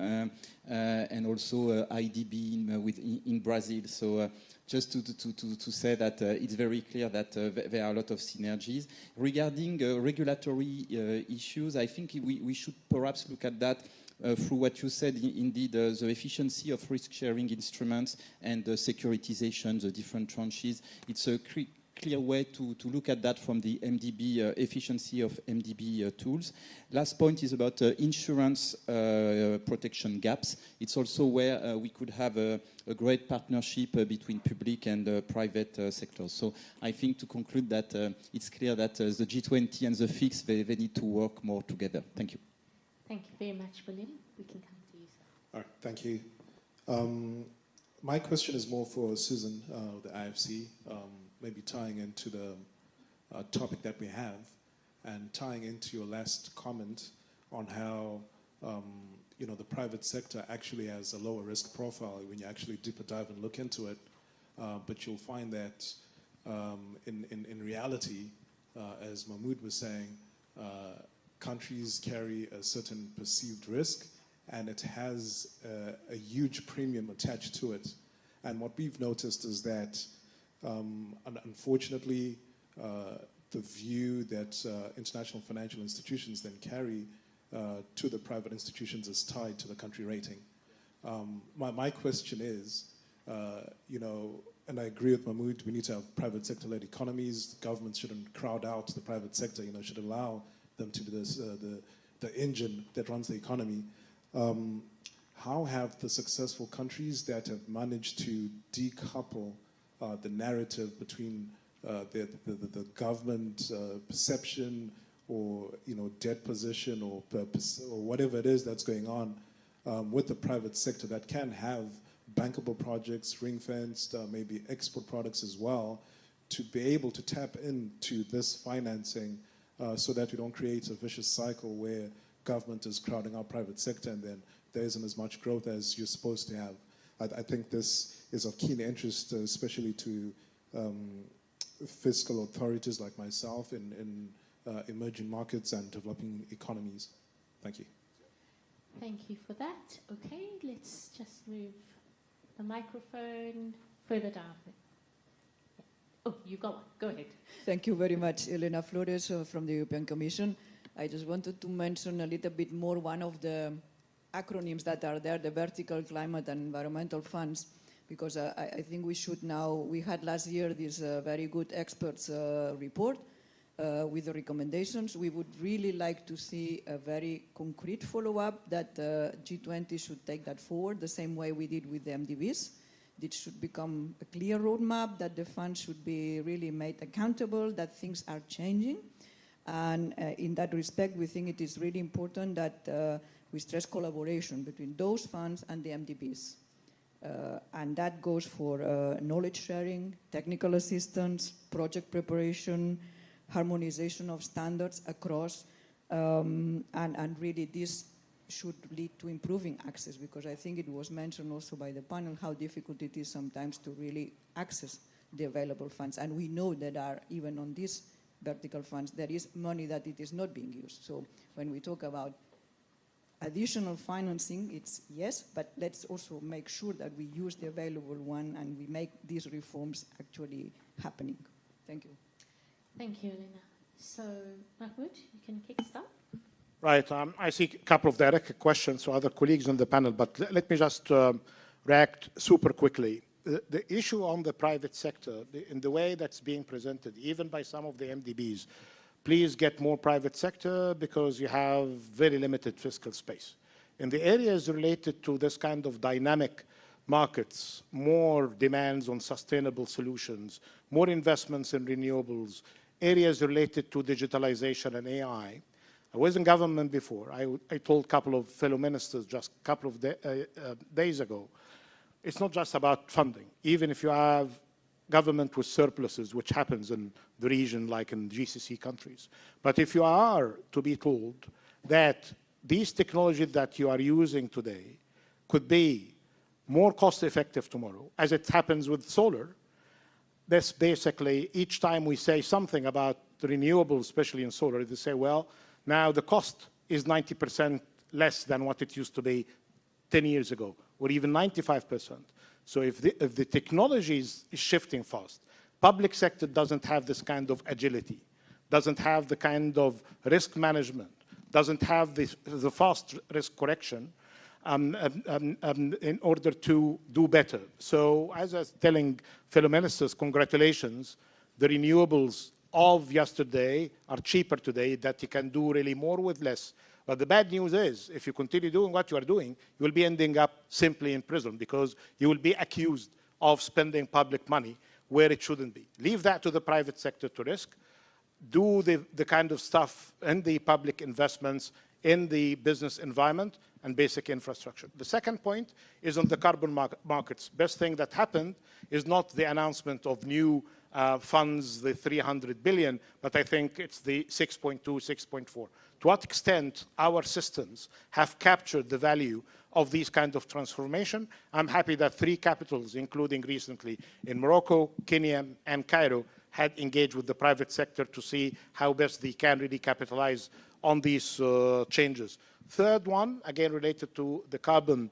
and also IDB in Brazil. So just to say that it's very clear that there are a lot of synergies. Regarding regulatory issues, I think we should perhaps look at that through what you said, indeed, the efficiency of risk-sharing instruments and the securitization, the different tranches. It's a clear way to look at that from the MDB efficiency of MDB tools. Last point is about insurance protection gaps. It's also where we could have a great partnership between public and private sectors. So I think to conclude that it's clear that the G20 and the FIX, they need to work more together. Thank you. Thank you very much, William. We can come to you, sir. All right, thank you. My question is more for Susan, the IFC, maybe tying into the topic that we have and tying into your last comment on how the private sector actually has a lower risk profile when you actually deeper dive and look into it. But you'll find that in reality, as Mahmoud was saying, countries carry a certain perceived risk, and it has a huge premium attached to it. And what we've noticed is that, unfortunately, the view that international financial institutions then carry to the private institutions is tied to the country rating. My question is, and I agree with Mahmoud, we need to have private sector-led economies. Governments shouldn't crowd out the private sector, should allow them to be the engine that runs the economy. How have the successful countries that have managed to decouple the narrative between the government perception or debt position or purpose or whatever it is that's going on with the private sector that can have bankable projects, ring-fenced, maybe export products as well, to be able to tap into this financing so that we don't create a vicious cycle where government is crowding out private sector and then there isn't as much growth as you're supposed to have. I think this is of keen interest, especially to fiscal authorities like myself in emerging markets and developing economies. Thank you. Thank you for that. Okay, let's just move the microphone further down. Oh, you got one. Go ahead. Thank you very much, Elena Flores from the European Commission. I just wanted to mention a little bit more one of the acronyms that are there, the Vertical Climate and Environmental Funds, because I think we should now, we had last year this very good experts report with the recommendations. We would really like to see a very concrete follow-up that G20 should take that forward the same way we did with the MDBs. It should become a clear roadmap that the funds should be really made accountable, that things are changing. And in that respect, we think it is really important that we stress collaboration between those funds and the MDBs. And that goes for knowledge sharing, technical assistance, project preparation, harmonization of standards across, and really this should lead to improving access, because I think it was mentioned also by the panel how difficult it is sometimes to really access the available funds. And we know that even on these vertical funds, there is money that it is not being used. So when we talk about additional financing, it's yes, but let's also make sure that we use the available one and we make these reforms actually happening. Thank you. Thank you, Elena. So, Mahmoud, you can kickstart. Right. I see a couple of direct questions to other colleagues on the panel, but let me just react super quickly. The issue on the private sector, in the way that's being presented, even by some of the MDBs, please get more private sector because you have very limited fiscal space. In the areas related to this kind of dynamic markets, more demands on sustainable solutions, more investments in renewables, areas related to digitalization and AI. I was in government before. I told a couple of fellow ministers just a couple of days ago, it's not just about funding. Even if you have government with surpluses, which happens in the region like in GCC countries. But if you are to be told that these technologies that you are using today could be more cost effective tomorrow, as it happens with solar, that's basically each time we say something about the renewables, especially in solar, they say, well, now the cost is 90% less than what it used to be 10 years ago, or even 95%. So if the technology is shifting fast, public sector doesn't have this kind of agility, doesn't have the kind of risk management, doesn't have the fast risk correction in order to do better. So as I was telling fellow ministers, congratulations, the renewables of yesterday are cheaper today, that you can do really more with less. But the bad news is, if you continue doing what you are doing, you will be ending up simply in prison because you will be accused of spending public money where it shouldn't be. Leave that to the private sector to risk. Do the kind of stuff in the public investments, in the business environment, and basic infrastructure. The second point is on the carbon markets. Best thing that happened is not the announcement of new funds, the 300 billion, but I think it's the 6.2, 6.4. To what extent our systems have captured the value of these kind of transformation? I'm happy that 3 capitals, including recently in Morocco, Kenya, and Cairo, had engaged with the private sector to see how best they can really capitalize on these changes. Third one, again related to the carbon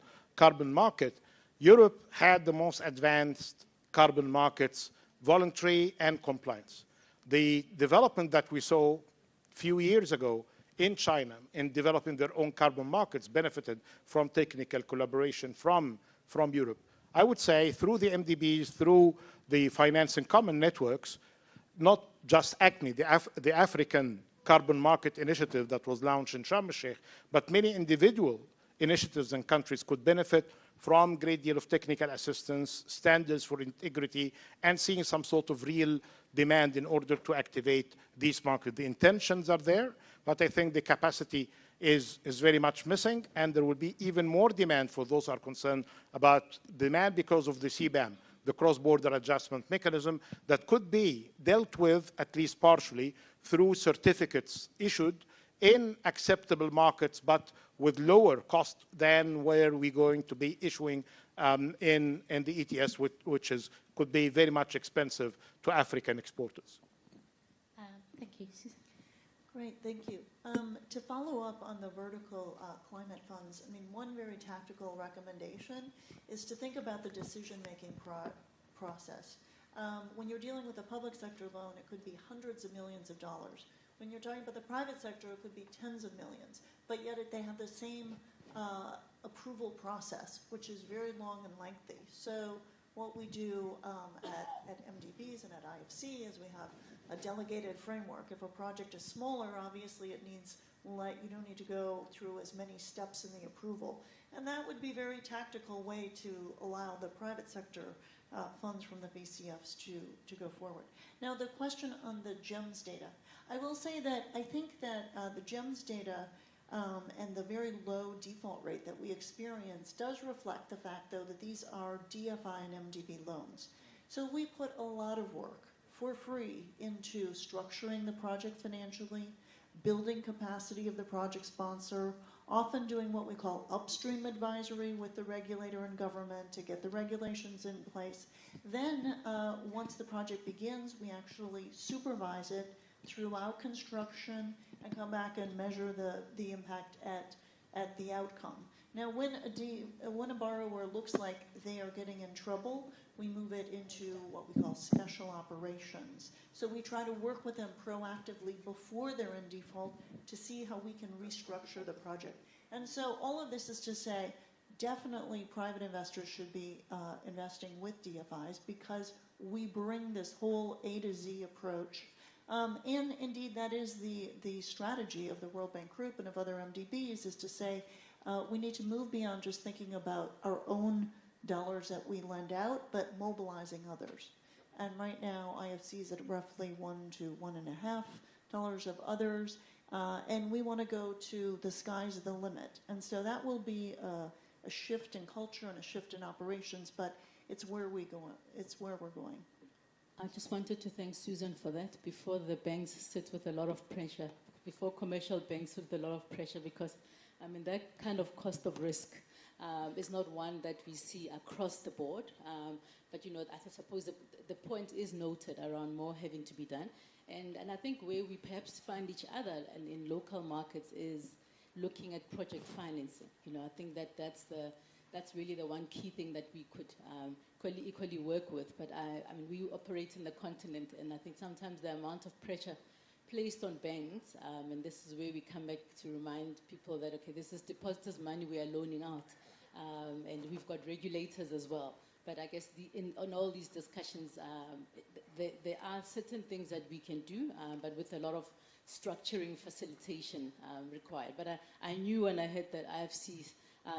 market, Europe had the most advanced carbon markets, voluntary and compliance. The development that we saw a few years ago in China in developing their own carbon markets benefited from technical collaboration from Europe. I would say through the MDBs, through the financing common networks, not just ACME, the African Carbon Market Initiative that was launched in Sharm el-Sheikh, but many individual initiatives and countries could benefit from a great deal of technical assistance, standards for integrity, and seeing some sort of real demand in order to activate these markets. The intentions are there, but I think the capacity is very much missing, and there will be even more demand for those who are concerned about demand because of the CBAM, the cross-border adjustment mechanism that could be dealt with, at least partially, through certificates issued in acceptable markets, but with lower cost than where we're going to be issuing in the ETS, which could be very much expensive to African exporters. Thank you, Susan. Great, thank you. To follow up on the vertical climate funds, I mean, one very tactical recommendation is to think about the decision-making process. When you're dealing with a public sector loan, it could be hundreds of millions of dollars. When you're talking about the private sector, it could be tens of millions, but yet they have the same approval process, which is very long and lengthy. So what we do at MDBs and at IFC is we have a delegated framework. If a project is smaller, obviously it needs you don't need to go through as many steps in the approval. And that would be a very tactical way to allow the private sector funds from the VCFs to go forward. Now, the question on the GEMS data. I will say that I think that the GEMS data And the very low default rate that we experience does reflect the fact, though, that these are DFI and MDB loans. So we put a lot of work for free into structuring the project financially, building capacity of the project sponsor, often doing what we call upstream advisory with the regulator and government to get the regulations in place. Then, once the project begins, we actually supervise it throughout construction and come back and measure the impact at the outcome. Now, when a borrower looks like they are getting in trouble, we move it into what we call special operations. So we try to work with them proactively before they're in default to see how we can restructure the project. And so all of this is to say, definitely private investors should be investing with DFIs because we bring this whole A to Z approach. And indeed, that is the strategy of the World Bank Group and of other MDBs, is to say we need to move beyond just thinking about our own dollars that we lend out, but mobilizing others. And right now, IFC is at roughly $1 to $1.5 of others, and we want to go to the sky's the limit. And so that will be a shift in culture and a shift in operations, but it's where we go. It's where we're going. I just wanted to thank Susan for that. Before the banks sit with a lot of pressure, before commercial banks with a lot of pressure, because I mean that kind of cost of risk is not one that we see across the board. But you know, I suppose the point is noted around more having to be done. And I think where we perhaps find each other and in local markets is looking at project financing. You know, I think that's really the one key thing that we could equally work with. But I mean, we operate in the continent, and I think sometimes the amount of pressure placed on banks, and this is where we come back to remind people that, okay, this is depositors' money we are loaning out, and we've got regulators as well. But I guess on all these discussions, there are certain things that we can do, but with a lot of structuring, facilitation required. But I knew when I heard that IFC's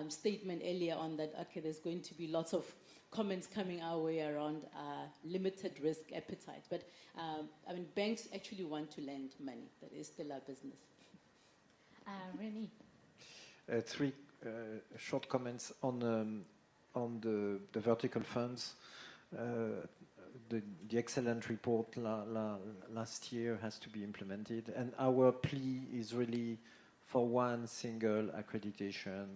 statement earlier on that, okay, there's going to be lots of comments coming our way around limited risk appetite. But I mean, banks actually want to lend money. That is still our business. Remy. Three short comments on the vertical funds. The excellent report last year has to be implemented, and our plea is really for one single accreditation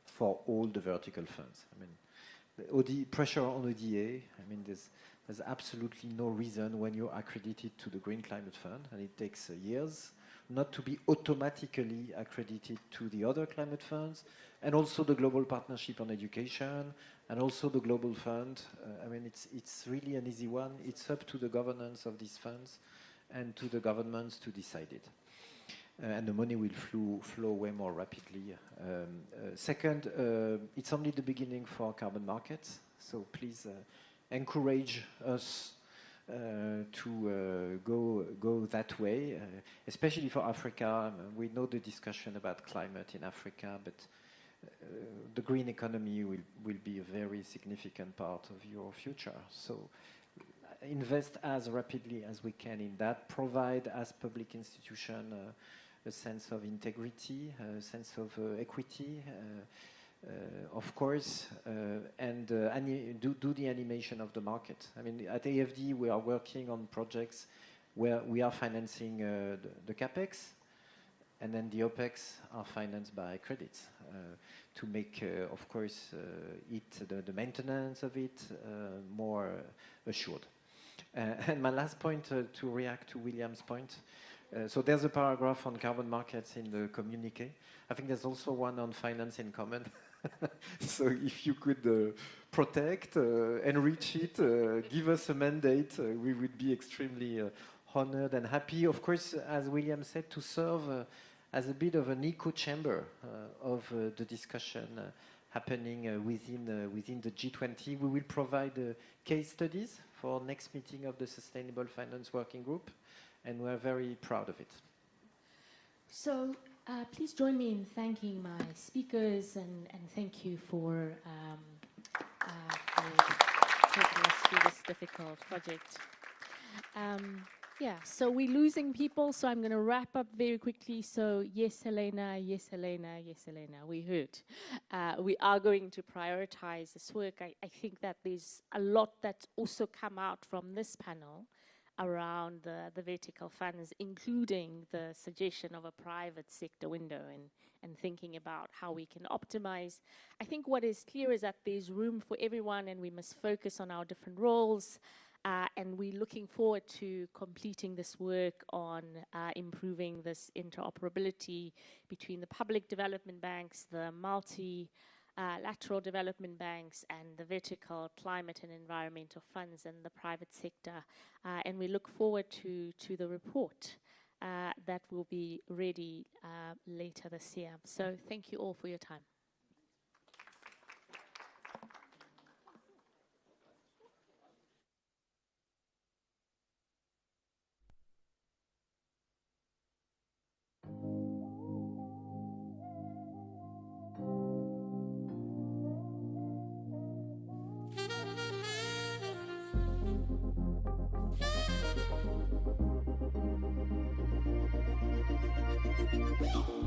for all the vertical funds. I mean, the pressure on ODA, I mean, there's absolutely no reason when you're accredited to the Green Climate Fund, and it takes years, not to be automatically accredited to the other climate funds, and also the Global Partnership on Education, and also the Global Fund. I mean, it's really an easy one. It's up to the governance of these funds and to the governments to decide it. And the money will flow way more rapidly. Second, it's only the beginning for carbon markets, so please encourage us to go that way, especially for Africa. We know the discussion about climate in Africa, but the green economy will be a very significant part of your future. So invest as rapidly as we can in that, provide as public institution a sense of integrity, a sense of equity, of course, and do the animation of the market. I mean, at AFD, we are working on projects where we are financing the CapEx, and then the OpEx are financed by credits to make, of course, the maintenance of it more assured. And my last point, to react to William's point, so there's a paragraph on carbon markets in the communique. I think there's also one on finance in common. So if you could protect, enrich it, give us a mandate, we would be extremely honored and happy. Of course, as William said, to serve as a bit of an echo chamber of the discussion happening within the G20. We will provide case studies for next meeting of the Sustainable Finance Working Group, and we're very proud of it. So please join me in thanking my speakers, and thank you for taking us through this difficult project. Yeah, so we're losing people, so I'm going to wrap up very quickly. So yes, Helena, yes, Helena, yes, Helena, we heard. We are going to prioritize this work. I think that there's a lot that's also come out from this panel around the vertical funds, including the suggestion of a private sector window and thinking about how we can optimize. I think what is clear is that there's room for everyone and we must focus on our different roles. And we're looking forward to completing this work on improving this interoperability between the public development banks, the multilateral development banks, and the vertical climate and environmental funds and the private sector. And we look forward to the report that will be ready later this year. So thank you all for your time. Woo!